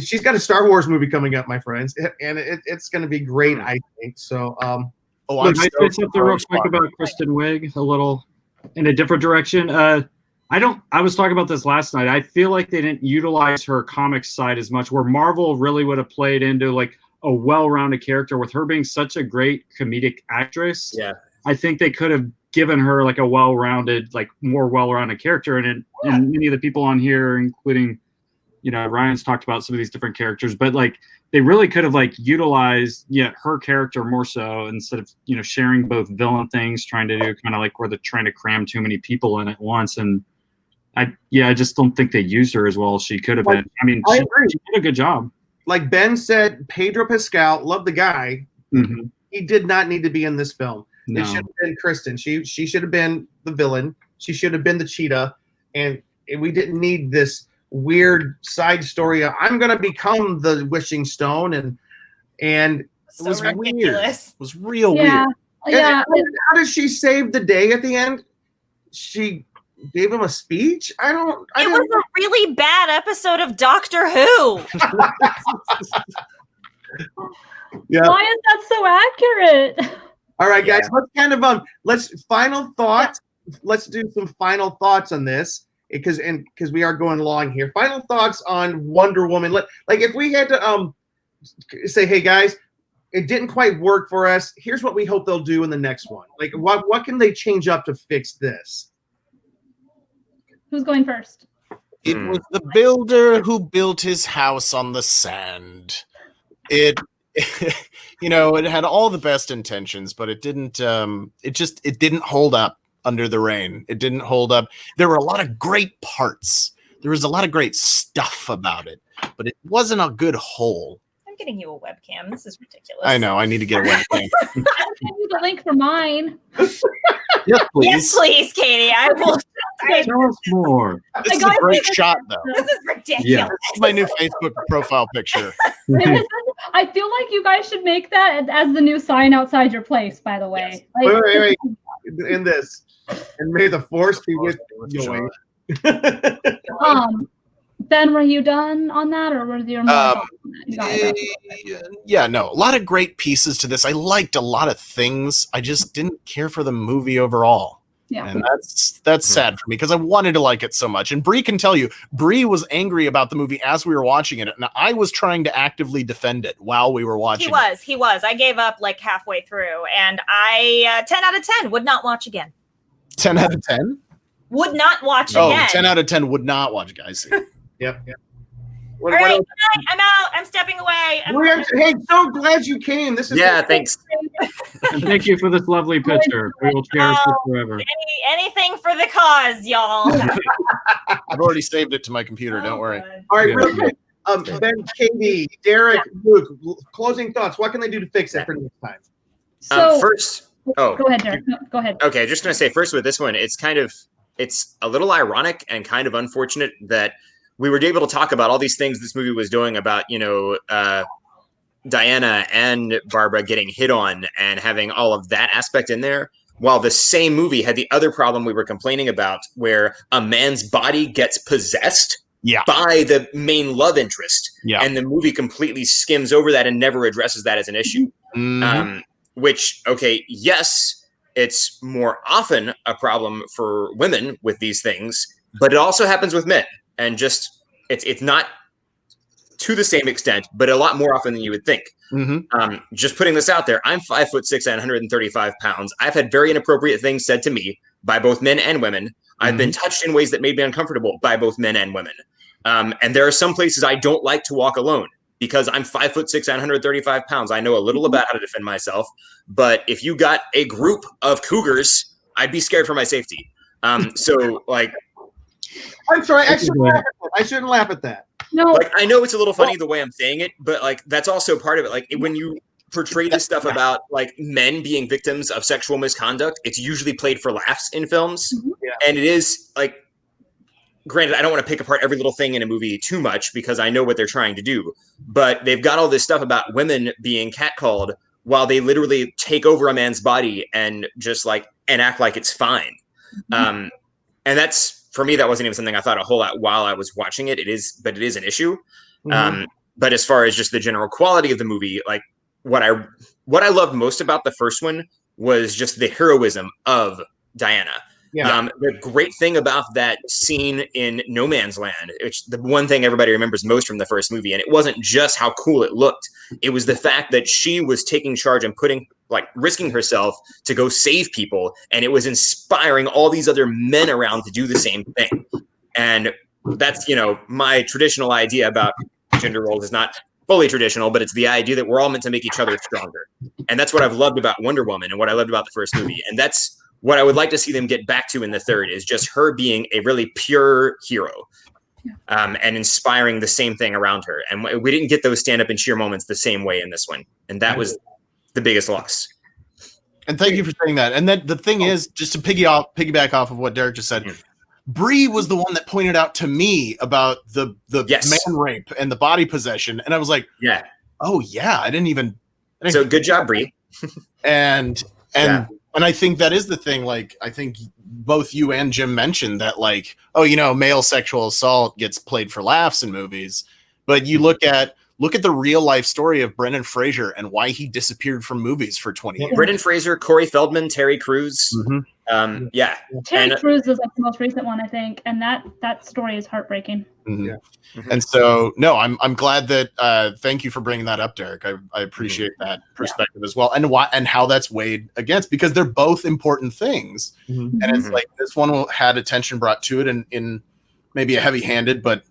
She's got a Star Wars movie coming up, my friends, and it's going to be great, I think. So, I'm Can I say stoked something for real Rogue quick Squadron. about Kristen Wiig, a little in a different direction? I was talking about this last night. I feel like they didn't utilize her comics side as much, where Marvel really would have played into like a well-rounded character with her being such a great comedic actress. Yeah. I think they could have given her like a well-rounded, like more well-rounded character. And many of the people on here, including, Ryan's talked about some of these different characters, but like they really could have like utilized her character more so instead of sharing both villain things, trying to do kind of like where they're trying to cram too many people in at once. And I just don't think they used her as well as she could have been. I mean, she did a good job. Like Ben said, Pedro Pascal, love the guy. Mm-hmm. He did not need to be in this film. No. It should have been Kristen. She should have been the villain. She should have been the cheetah. And we didn't need this weird side story of, I'm going to become the wishing stone. And it was ridiculous. Weird. It was real weird. Yeah. And how did she save the day at the end? She gave him a speech? It was a really bad episode of Doctor Who. Yeah. Why is that so accurate? All right, guys, let's kind of let's final thoughts. Let's do some final thoughts on this because we are going long here. Final thoughts on Wonder Woman. Like if we had to say, hey guys, it didn't quite work for us. Here's what we hope they'll do in the next one. Like what can they change up to fix this? Who's going first? It was the builder who built his house on the sand. It it had all the best intentions, but it didn't it didn't hold up under the rain. It didn't hold up. There were a lot of great parts. There was a lot of great stuff about it, but it wasn't a good whole. I'm getting you a webcam. This is ridiculous. I know. I need to get a webcam. I'll send you the link for mine. Yes, please. Yes, please, Katie. I will. Tell us more. This is a great shot, though. This is ridiculous. Yeah. This is my new Facebook profile picture. I feel like you guys should make that as the new sign outside your place, by the way. Yes. Like, Wait. In this. And may the force be with you. Ben, were you done on that, or was your more yeah, no, a lot of great pieces to this. I liked a lot of things. I just didn't care for the movie overall. Yeah. And that's sad for me because I wanted to like it so much. And Bree can tell you, Bree was angry about the movie as we were watching it. And I was trying to actively defend it while we were watching it. He was. I gave up like halfway through, and I 10 out of 10 would not watch again. 10 out of 10? Would not watch Oh, again. 10 out of 10 would not watch, guys. Yep. All right, good night. I'm out. I'm stepping away. Hey, so glad you came. This is Thanks. And thank you for this lovely picture. We will cherish it forever. Anything for the cause, y'all. I've already saved it to my computer. Don't worry. God. All right, Yeah. real quick. Ben, Katie, Derek, Luke, closing thoughts. What can they do to fix it for next time? So First, go ahead, Derek. No, go ahead. okay, just gonna say first with this one, it's a little ironic and kind of unfortunate that we were able to talk about all these things this movie was doing about, Diana and Barbara getting hit on and having all of that aspect in there, while the same movie had the other problem we were complaining about where a man's body gets possessed by the main love interest. Yeah. And the movie completely skims over that and never addresses that as an issue. Mhm. Which, okay, yes, it's more often a problem for women with these things, but it also happens with men. And just it's not to the same extent, but a lot more often than you would think. Mhm. Just putting this out there, I'm 5'6" and 135 pounds. I've had very inappropriate things said to me by both men and women. I've been touched in ways that made me uncomfortable by both men and women. And there are some places I don't like to walk alone because I'm 5'6" and 135 pounds. I know a little about how to defend myself, but if you got a group of cougars, I'd be scared for my safety. So like, I'm sorry. I shouldn't laugh at that. No, like, I know it's a little funny the way I'm saying it, but like that's also part of it. Like when you portray this stuff about like men being victims of sexual misconduct, it's usually played for laughs in films. Yeah. And it is like, granted, I don't want to pick apart every little thing in a movie too much because I know what they're trying to do, but they've got all this stuff about women being catcalled while they literally take over a man's body and just like, and act like it's fine. And that's, for me, that wasn't even something I thought a whole lot while I was watching it. It is an issue. But as far as just the general quality of the movie, like what I loved most about the first one was just the heroism of Diana. Yeah. The great thing about that scene in No Man's Land, which the one thing everybody remembers most from the first movie, and it wasn't just how cool it looked, it was the fact that she was taking charge and risking herself to go save people, and it was inspiring all these other men around to do the same thing. And that's, my traditional idea about gender roles is not fully traditional, but it's the idea that we're all meant to make each other stronger. And that's what I've loved about Wonder Woman and what I loved about the first movie. And that's what I would like to see them get back to in the third, is just her being a really pure hero. And inspiring the same thing around her. And we didn't get those stand-up and cheer moments the same way in this one. And that was the biggest loss. And thank you for saying that. And then the thing is, just to piggyback off of what Derek just said, Bree was the one that pointed out to me about the man rape and the body possession. And I was like, oh yeah, I didn't even. So good job, Bree. And I think that is the thing. Like, I think both you and Jim mentioned that, like, male sexual assault gets played for laughs in movies, but you look at the real life story of Brendan Fraser and why he disappeared from movies for 20 years. Brendan Fraser, Corey Feldman, Terry Crews. Terry Crews is like the most recent one, I think, and that story is heartbreaking. And so, no, I'm glad that. Thank you for bringing that up, Derek. I appreciate that perspective as well, and how that's weighed against, because they're both important things, and it's like this one had attention brought to it in maybe a heavy-handed, but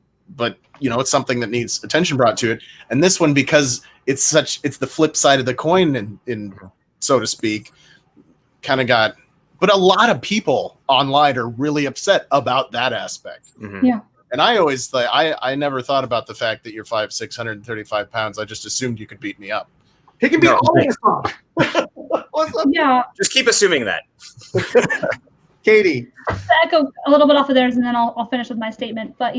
it's something that needs attention brought to it, and this one, because it's the flip side of the coin, in so to speak, kind of got. But a lot of people online are really upset about that aspect. Yeah. And I always I never thought about the fact that you're 5'6", 635 pounds. I just assumed you could beat me up. He can beat all of us up. What's up? Yeah. Just keep assuming that. Katie. To echo a little bit off of theirs, and then I'll finish with my statement. But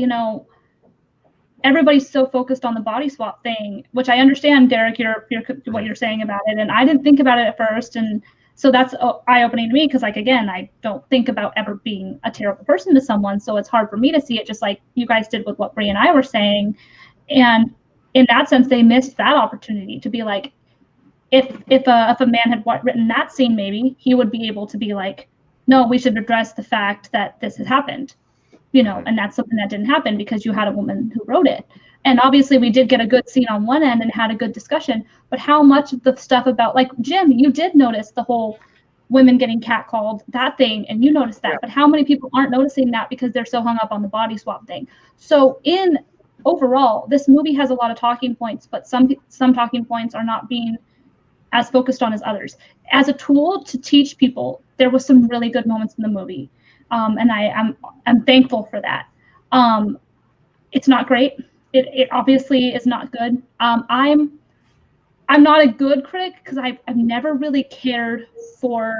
everybody's so focused on the body swap thing, which I understand, Derek, what you're saying about it, and I didn't think about it at first, and so that's eye-opening to me, because, like, again, I don't think about ever being a terrible person to someone, so it's hard for me to see it, just like you guys did with what Bree and I were saying. And in that sense, they missed that opportunity to be like, if a man had written that scene, maybe he would be able to be like, no, we should address the fact that this has happened, and that's something that didn't happen because you had a woman who wrote it. And obviously we did get a good scene on one end and had a good discussion, but how much of the stuff about, like, Jim, you did notice the whole women getting catcalled, that thing, and you noticed that, but how many people aren't noticing that because they're so hung up on the body swap thing? So overall, this movie has a lot of talking points, but some talking points are not being as focused on as others. As a tool to teach people, there was some really good moments in the movie, and I'm thankful for that. It's not great. It obviously is not good. I'm not a good critic because I've never really cared for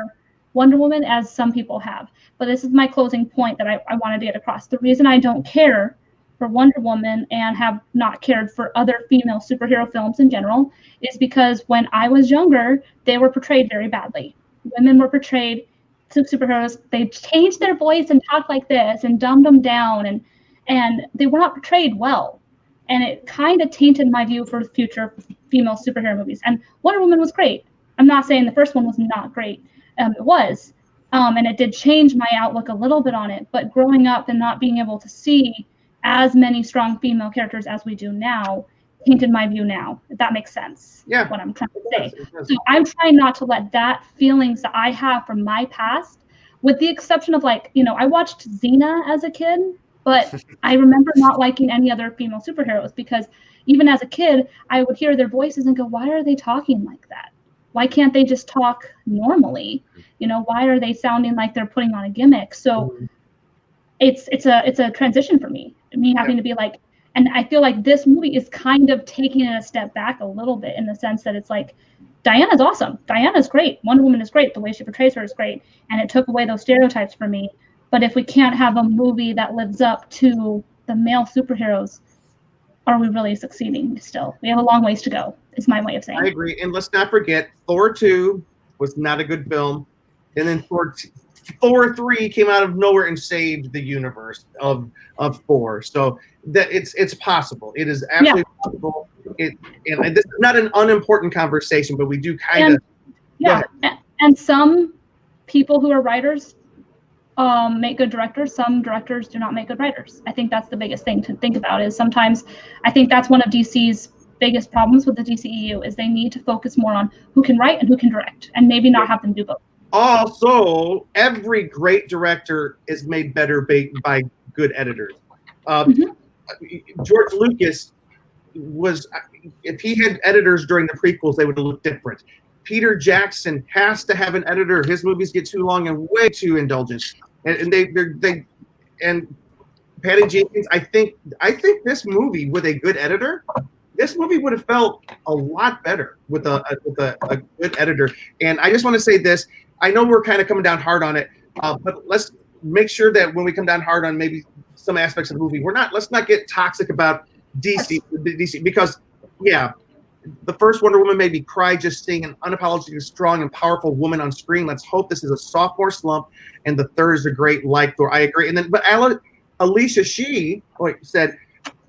Wonder Woman as some people have. But this is my closing point that I wanted to get across. The reason I don't care for Wonder Woman and have not cared for other female superhero films in general is because when I was younger, they were portrayed very badly. Women were portrayed superheroes. They changed their voice and talked like this and dumbed them down, and they were not portrayed well. And it kind of tainted my view for future female superhero movies. And Wonder Woman was great. I'm not saying the first one was not great. It was. And it did change my outlook a little bit on it. But growing up and not being able to see as many strong female characters as we do now tainted my view now, if that makes sense. Yeah. What I'm trying to say. So I'm trying not to let that feelings that I have from my past, with the exception of, like, I watched Xena as a kid, but I remember not liking any other female superheroes because even as a kid, I would hear their voices and go, why are they talking like that? Why can't they just talk normally? Why are they sounding like they're putting on a gimmick? So it's a transition for me having to be like, and I feel like this movie is kind of taking it a step back a little bit in the sense that it's like, Diana's awesome. Diana's great. Wonder Woman is great. The way she portrays her is great. And it took away those stereotypes for me. But if we can't have a movie that lives up to the male superheroes, are we really succeeding still? We have a long ways to go, is my way of saying. I agree. And let's not forget, Thor 2 was not a good film. And then Thor 3 came out of nowhere and saved the universe of Thor. So that it's possible. It is absolutely possible. And this is not an unimportant conversation, but we do kind of. Yeah. And some people who are writers make good directors. Some directors do not make good writers. I think that's the biggest thing to think about is sometimes I think that's one of DC's biggest problems with the DCEU is they need to focus more on who can write and who can direct and maybe not have them do both. Also, every great director is made better by good editors. George Lucas was, if he had editors during the prequels, they would have looked different. Peter Jackson has to have an editor. His movies get too long and way too indulgent, and and Patty Jenkins. I think this movie with a good editor, this movie would have felt a lot better with a good editor. And I just want to say this: I know we're kind of coming down hard on it, but let's make sure that when we come down hard on maybe some aspects of the movie, let's not get toxic about DC because the first Wonder Woman made me cry just seeing an unapologetically strong and powerful woman on screen. Let's hope this is a sophomore slump, and the third is a great like Thor. I agree. And then, but Alicia Shee said,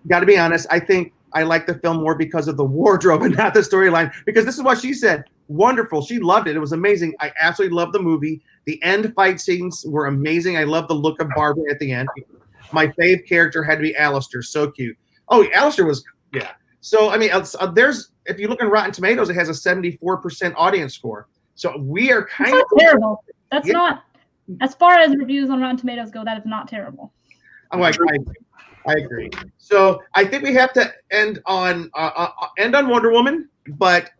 "Got to be honest, I think I like the film more because of the wardrobe and not the storyline." Because this is what she said: wonderful. She loved it. It was amazing. I absolutely loved the movie. The end fight scenes were amazing. I love the look of Barbara at the end. My fave character had to be Alistair. So cute. Oh, Alistair was So I mean, there's if you look on Rotten Tomatoes, it has a 74% audience score. So we are kind of terrible. That's not, as far as reviews on Rotten Tomatoes go, that is not terrible. I'm like, I agree. So I think we have to end on Wonder Woman. But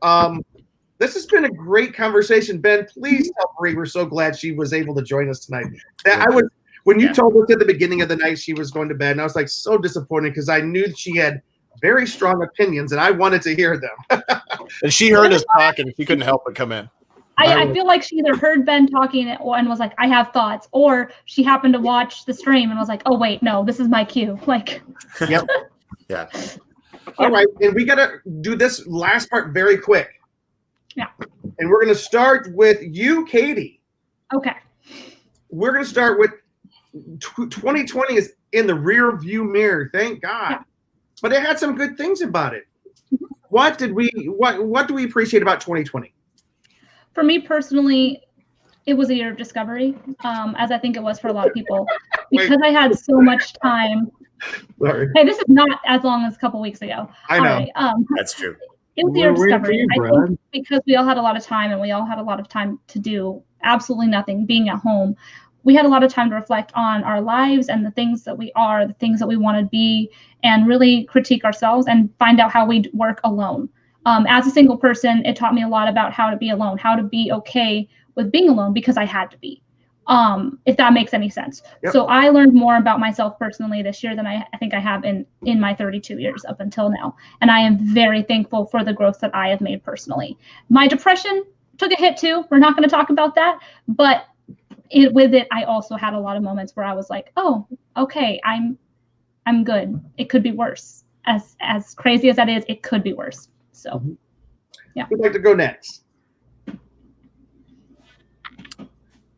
this has been a great conversation. Ben, please tell Marie we're so glad she was able to join us tonight. When you told us at the beginning of the night she was going to bed, and I was like so disappointed because I knew she had very strong opinions, and I wanted to hear them. And she heard us talking, and she couldn't help but come in. I feel like she either heard Ben talking and was like, I have thoughts, or she happened to watch the stream and was like, oh, wait, no, this is my cue. Like, yep. Yeah. All right. And we got to do this last part very quick. Yeah. And we're going to start with you, Katie. Okay. We're going to start with 2020 is in the rear view mirror. Thank God. Yeah. But it had some good things about it. What do we appreciate about 2020? For me personally, it was a year of discovery, as I think it was for a lot of people, because I had so much time. Sorry. Hey, this is not as long as a couple weeks ago. I know. Right, that's true. It was a year of discovery. I think because we all had a lot of time and we all had a lot of time to do absolutely nothing, being at home. We had a lot of time to reflect on our lives and the things that we are, the things that we want to be, and really critique ourselves and find out how we work alone. As a single person, it taught me a lot about how to be alone, how to be okay with being alone because I had to be, if that makes any sense. Yep. So I learned more about myself personally this year than I think I have in my 32 years up until now. And I am very thankful for the growth that I have made personally. My depression took a hit too. We're not going to talk about that, but with it, I also had a lot of moments where I was like, oh, okay, I'm good. It could be worse. As crazy as that is, it could be worse. So, yeah. Who'd like to go next?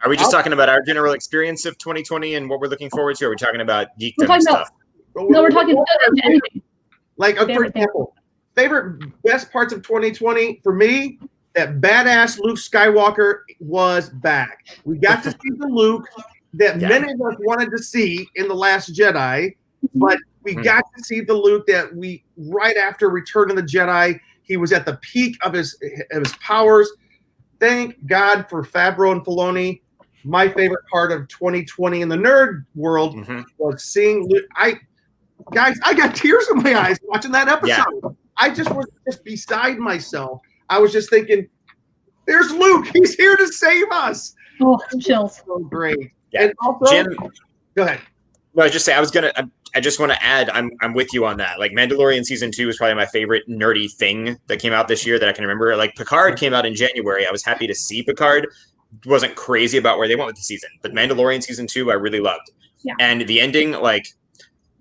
Are we just talking about our general experience of 2020 and what we're looking forward to? Or are we talking about geekdom stuff? No, we're talking anything. Like, for example, favorite best parts of 2020 for me, that badass Luke Skywalker was back. We got to see the Luke that many of us wanted to see in The Last Jedi, but we got to see the Luke that right after Return of the Jedi, he was at the peak of his powers. Thank God for Favreau and Filoni. My favorite part of 2020 in the nerd world was seeing Luke. I got tears in my eyes watching that episode. Yeah. I just was just beside myself. I was just thinking, there's Luke. He's here to save us. Oh, chills. So great. Yeah. And also, Jim, go ahead. No, I just want to add, I'm with you on that. Like, Mandalorian season 2 is probably my favorite nerdy thing that came out this year that I can remember. Like, Picard came out in January. I was happy to see Picard. Wasn't crazy about where they went with the season, but Mandalorian season 2 I really loved. Yeah. And the ending, like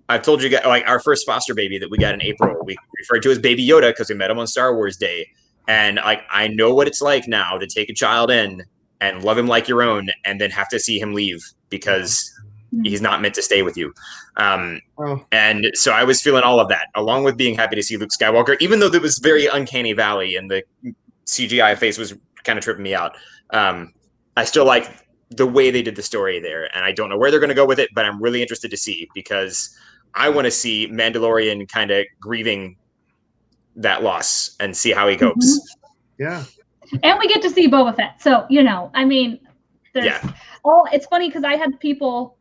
I've told you guys, like our first foster baby that we got in April, we referred to as Baby Yoda because we met him on Star Wars Day. And like, I know what it's like now to take a child in and love him like your own, and then have to see him leave because he's not meant to stay with you. And so I was feeling all of that, along with being happy to see Luke Skywalker, even though there was very uncanny valley and the CGI face was kind of tripping me out. I still like the way they did the story there, and I don't know where they're going to go with it, but I'm really interested to see, because I want to see Mandalorian kind of grieving that loss and see how he copes. Yeah. And we get to see Boba Fett. So, I mean, it's funny because I had people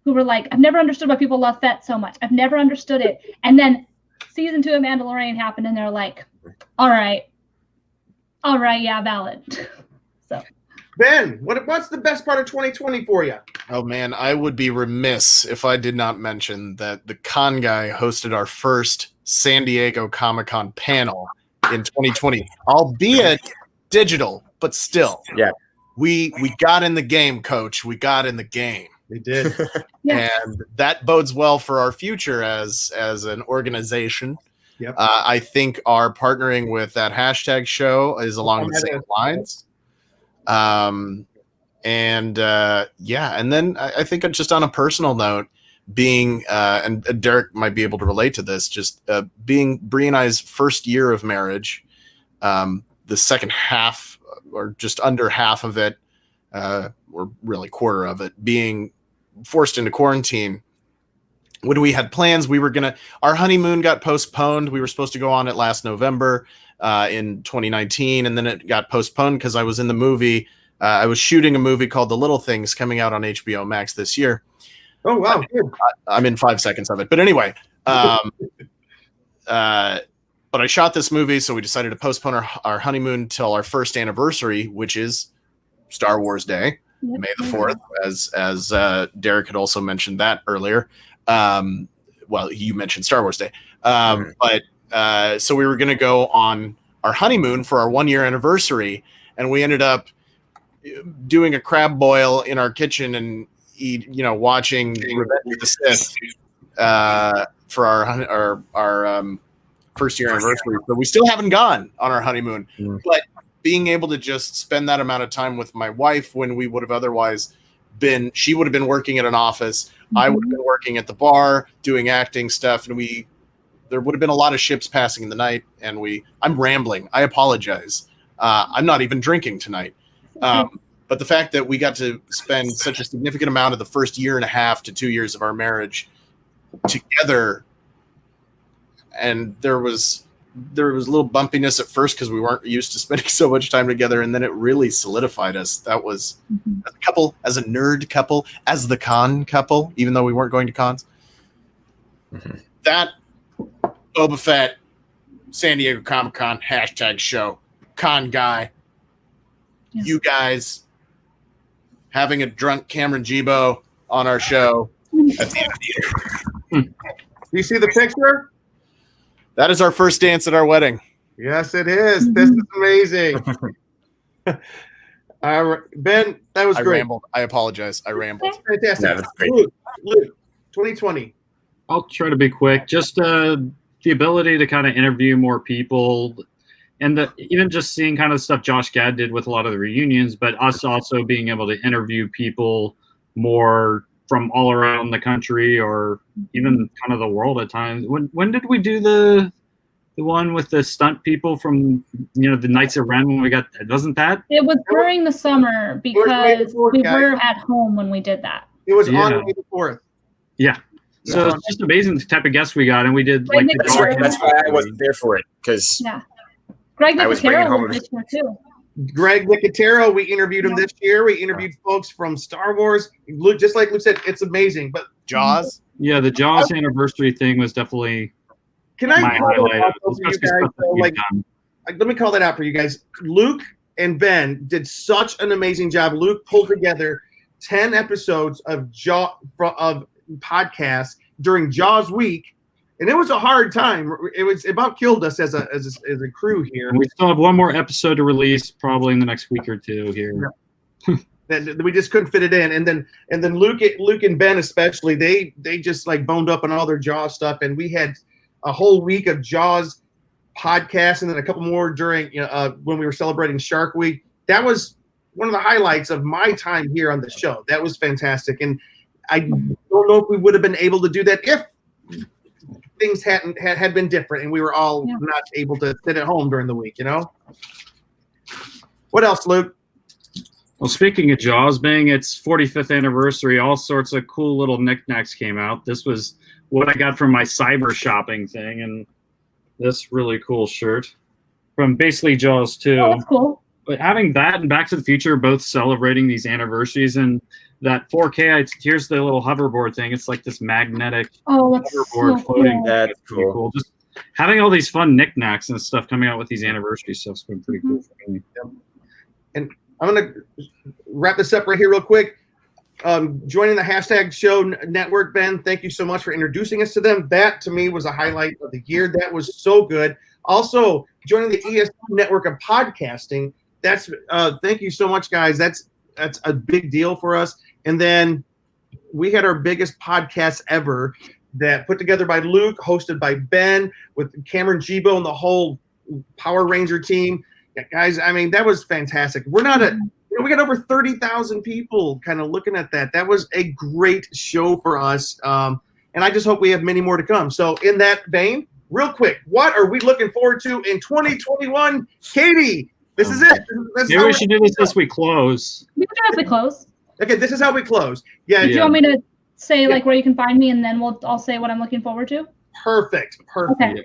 who were like, I've never understood why people love Fett so much. I've never understood it. And then season 2 of Mandalorian happened, and they're like, all right, yeah, valid. So, Ben, what's the best part of 2020 for you? Oh man, I would be remiss if I did not mention that the Con Guy hosted our first San Diego Comic-Con panel in 2020, albeit digital, but still. Yeah. We got in the game, Coach. We got in the game. We did. Yeah. And that bodes well for our future as an organization. Yep. I think our partnering with that hashtag show is along the same lines. And then I think just on a personal note, being and Derek might be able to relate to this, just being Bree and I's first year of marriage, the second half or just under half of it, or really quarter of it, being forced into quarantine. When we had plans, our honeymoon got postponed. We were supposed to go on it last November in 2019, and then it got postponed because I was in the movie. I was shooting a movie called The Little Things coming out on HBO Max this year. Oh, wow. I'm in 5 seconds of it. But anyway, but I shot this movie, so we decided to postpone our honeymoon till our first anniversary, which is Star Wars Day, May the 4th, as Derek had also mentioned that earlier. Well, you mentioned Star Wars Day. But so we were going to go on our honeymoon for our 1-year anniversary, and we ended up doing a crab boil in our kitchen and watching Revenge of the Sith for our first year anniversary. But we still haven't gone on our honeymoon. But being able to just spend that amount of time with my wife when we would have otherwise she would have been working at an office. I would have been working at the bar doing acting stuff, and there would have been a lot of ships passing in the night. And I'm rambling. I apologize. I'm not even drinking tonight. But the fact that we got to spend such a significant amount of the first 1.5 to 2 years of our marriage together, and there was a little bumpiness at first because we weren't used to spending so much time together, and then it really solidified us. That was as a couple, as a nerd couple, as the con couple, even though we weren't going to cons. That Boba Fett, San Diego Comic-Con hashtag show, Con Guy, you guys having a drunk Cameron Jibo on our show at the end of the year. Do you see the picture? That is our first dance at our wedding. Yes, it is. This is amazing. Ben, that was great. Rambled. I apologize. I rambled. Fantastic. No, that's great. Luke, 2020. I'll try to be quick. Just the ability to kind of interview more people, and even just seeing kind of stuff Josh Gad did with a lot of the reunions, but us also being able to interview people more from all around the country or even kind of the world at times. When did we do the one with the stunt people from the Knights of Ren when we got? Wasn't that? It was during the summer because we were at home when we did that. It was on May the 4th. Yeah. So it's just amazing the type of guests we got, and we did Right, like That's why I wasn't there for it, because Greg I was bringing Nicotero home was this year too. Greg Nicotero, we interviewed him this year. We interviewed folks from Star Wars. Luke, just like Luke said, it's amazing. But Jaws? Yeah, the Jaws anniversary thing was definitely my highlight. Let me call that out for you guys. Luke and Ben did such an amazing job. Luke pulled together 10 episodes of podcasts during Jaws week. And it was a hard time. It about killed us as a crew here. And we still have one more episode to release, probably in the next week or two here. That we just couldn't fit it in. And then Luke and Ben especially, they just like boned up on all their Jaws stuff. And we had a whole week of Jaws podcasts, and then a couple more during when we were celebrating Shark Week. That was one of the highlights of my time here on the show. That was fantastic. And I don't know if we would have been able to do that if things had been different and we were all not able to sit at home during the week, What else, Luke? Well, speaking of Jaws being its 45th anniversary, all sorts of cool little knickknacks came out. This was what I got from my cyber shopping thing, and this really cool shirt from basically Jaws 2. Oh, that's cool. but having that and Back to the Future both celebrating these anniversaries, and that 4K, here's the little hoverboard thing. It's like this magnetic hoverboard floating. Cool. That's cool. Just having all these fun knickknacks and stuff coming out with these anniversary stuff's been pretty cool for me. And I'm going to wrap this up right here real quick. Joining the hashtag show network, Ben, thank you so much for introducing us to them. That to me was a highlight of the year. That was so good. Also joining the ESP network of podcasting. That's thank you so much, guys. That's a big deal for us. And then we had our biggest podcast ever that put together by Luke, hosted by Ben, with Cameron Gibo and the whole Power Ranger team. Yeah, guys, I mean, that was fantastic. We're not we got over 30,000 people kind of looking at that. That was a great show for us. And I just hope we have many more to come. So in that vein, real quick, what are we looking forward to in 2021? Katie, this is it. Maybe we should do this as we close. We can do it as we close. Okay, this is how we close. Yeah. Do you want me to say like where you can find me, and then I'll say what I'm looking forward to? Perfect. Okay.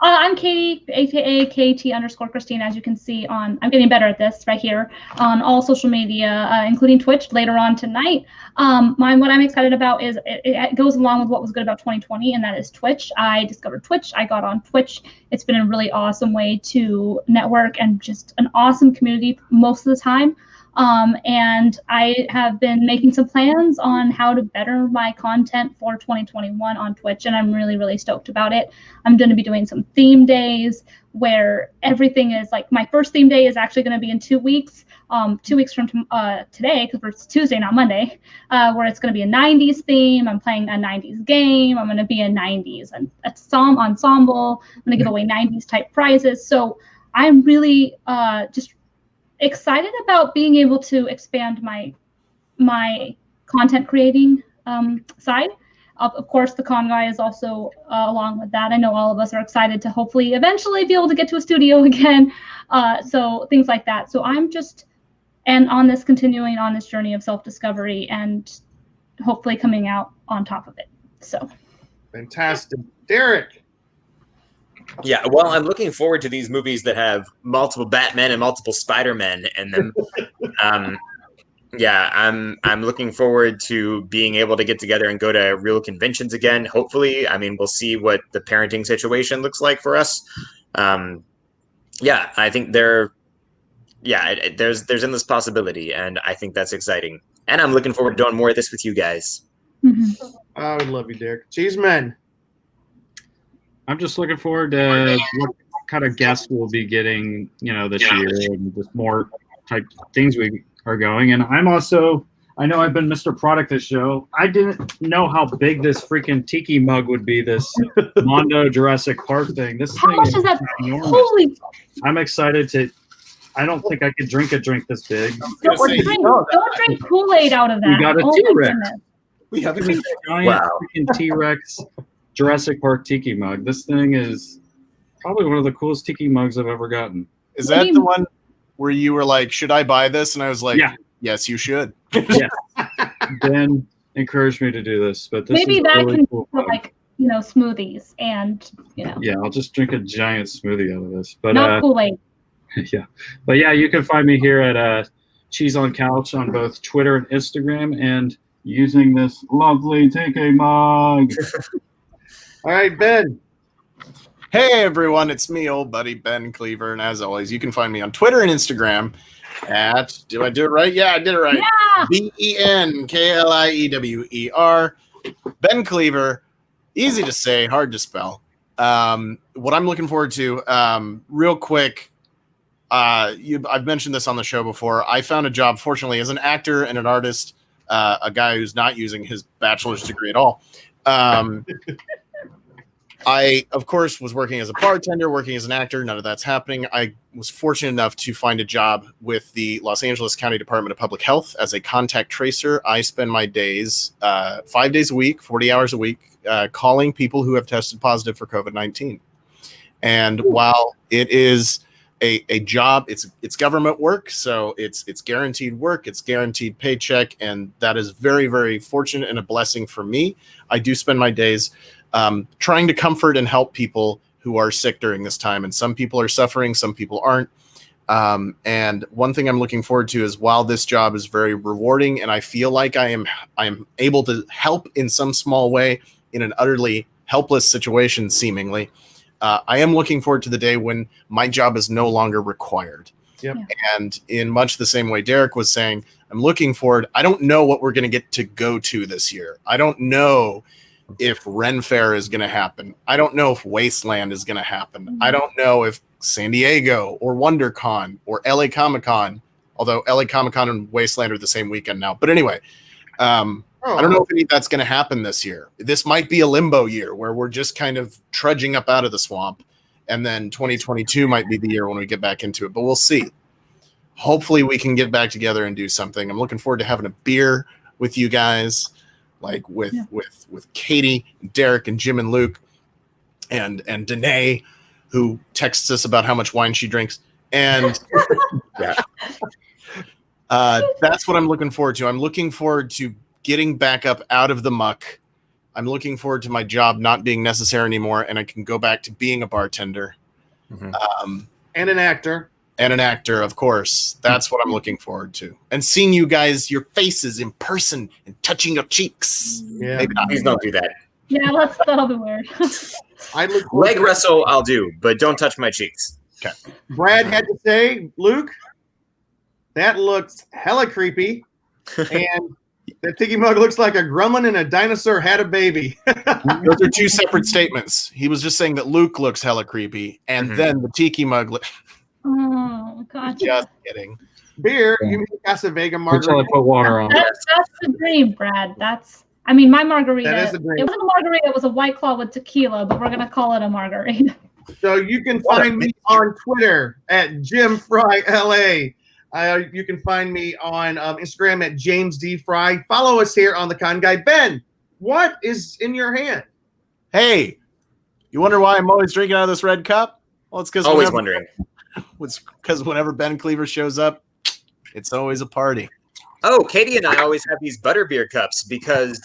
I'm Katie, aka KT_Christine. As you can see I'm getting better at this right here on all social media, including Twitch later on tonight. What I'm excited about is it goes along with what was good about 2020, and that is Twitch. I discovered Twitch. I got on Twitch. It's been a really awesome way to network and just an awesome community most of the time. And I have been making some plans on how to better my content for 2021 on Twitch, and I'm really, really stoked about it. I'm going to be doing some theme days where everything is like, my first theme day is actually going to be in 2 weeks, 2 weeks from today, because it's Tuesday, not Monday, where it's going to be a 90s theme. I'm playing a 90s game. I'm going to be a 90s ensemble. I'm going to give away 90s type prizes. So I'm really just excited about being able to expand my content creating side. Of course, the con guy is also along with that. I know all of us are excited to hopefully eventually be able to get to a studio again. So things like that. So I'm just continuing on this journey of self-discovery and hopefully coming out on top of it. So fantastic. Derek. Yeah, well, I'm looking forward to these movies that have multiple Batmen and multiple Spider-Men in them. Yeah, I'm looking forward to being able to get together and go to real conventions again. Hopefully, I mean, we'll see what the parenting situation looks like for us. Yeah, I think there's endless possibility, and I think that's exciting. And I'm looking forward to doing more of this with you guys. Mm-hmm. I would love you, Derek. Cheeseman. I'm just looking forward to what kind of guests we'll be getting, this year, and just more type things we are going. And I know I've been Mr. Product this show. I didn't know how big this freaking tiki mug would be, this Mondo Jurassic Park thing. How much is that? Holy! I'm excited to. I don't think I could drink a drink this big. Don't drink Kool-Aid out of that. We got a T-Rex. We have a giant freaking T-Rex Jurassic Park tiki mug. This thing is probably one of the coolest tiki mugs I've ever gotten. Is that the one where you were like, should I buy this? And I was like, yes, you should. Yeah. Ben encouraged me to do this, but this maybe is that really can cool put like, smoothies and, Yeah, I'll just drink a giant smoothie out of this. But not Kool-Aid. Yeah. But yeah, you can find me here at Cheese on Couch on both Twitter and Instagram, and using this lovely tiki mug. All right, Ben. Hey everyone, it's me, old buddy Ben Cleaver, and as always, you can find me on Twitter and Instagram at, did I do it right? Yeah, I did it right. Yeah. BenKliewer. Ben Cleaver, easy to say, hard to spell. What I'm looking forward to, real quick, I've mentioned this on the show before. I found a job, fortunately, as an actor and an artist, a guy who's not using his bachelor's degree at all. I, of course, was working as a bartender, working as an actor. None of that's happening. I was fortunate enough to find a job with the Los Angeles County Department of Public Health as a contact tracer. I spend my days, 5 days a week, 40 hours a week, calling people who have tested positive for COVID-19. And while it is a job, it's government work, so it's guaranteed work, it's guaranteed paycheck, and that is very, very fortunate and a blessing for me. I do spend my days trying to comfort and help people who are sick during this time, and some people are suffering, some people aren't. And one thing I'm looking forward to is while this job is very rewarding and I feel like I am able to help in some small way in an utterly helpless situation, seemingly, I am looking forward to the day when my job is no longer required. Yep. And in much the same way Derek was saying, I'm looking forward. I don't know what we're going to get to go to this year. I don't know if Ren Fair is going to happen. I don't know if Wasteland is going to happen. I don't know if San Diego or WonderCon or LA Comic-Con, although LA Comic-Con and Wasteland are the same weekend now. But anyway, I don't know if any of that's going to happen this year. This might be a limbo year where we're just kind of trudging up out of the swamp. And then 2022 might be the year when we get back into it, but we'll see. Hopefully we can get back together and do something. I'm looking forward to having a beer with you guys, like with Katie, and Derek, and Jim and Luke, and Danae, who texts us about how much wine she drinks. And that's what I'm looking forward to. I'm looking forward to getting back up out of the muck. I'm looking forward to my job not being necessary anymore, and I can go back to being a bartender. And an actor. And an actor, of course. That's what I'm looking forward to. And seeing you guys, your faces in person and touching your cheeks. Yeah. Maybe not. Please don't do that. Yeah, that'll be weird. I look Leg wrestle, I'll do, but don't touch my cheeks. Okay. Brad had to say, Luke, that looks hella creepy. And that tiki mug looks like a gremlin and a dinosaur had a baby. Those are two separate statements. He was just saying that Luke looks hella creepy, and then the tiki mug. Oh, God. Just kidding. Beer, you mean Casa Vega Until I margarita? put water on. That's the dream, Brad. My margarita. That is the dream. It wasn't a margarita, it was a White Claw with tequila, but we're going to call it a margarita. So you can find me on Twitter at JimFryLA. You can find me on Instagram at James D. Fry. Follow us here on The Con Guy. Ben, what is in your hand? Hey, you wonder why I'm always drinking out of this red cup? Well, it's because Always wondering. It's because whenever Ben Cleaver shows up, it's always a party. Oh, Katie and I always have these butterbeer cups because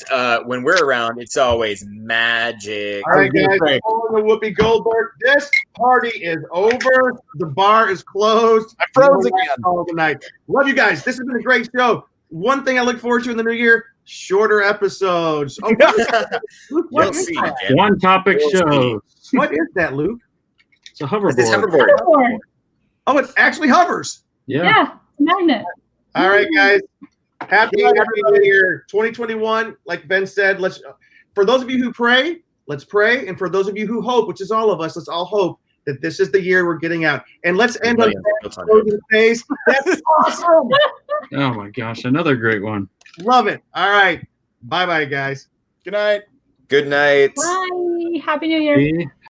when we're around, it's always magic. All right, guys, on the Whoopi Goldberg. This party is over. The bar is closed. I froze again. All tonight. Love you guys. This has been a great show. One thing I look forward to in the new year: shorter episodes. Oh, Luke, what You'll is see. that? Jim. One topic We'll show. What is that, Luke? It's a hoverboard. It's hoverboard. Oh, it actually hovers. Yeah, magnet. All right, guys. Happy New Year 2021. Like Ben said, for those of you who pray, let's pray. And for those of you who hope, which is all of us, let's all hope that this is the year we're getting out. And let's end on closing phase. That's awesome. Oh my gosh, another great one. Love it. All right. Bye-bye, guys. Good night. Good night. Bye. Happy New Year. See?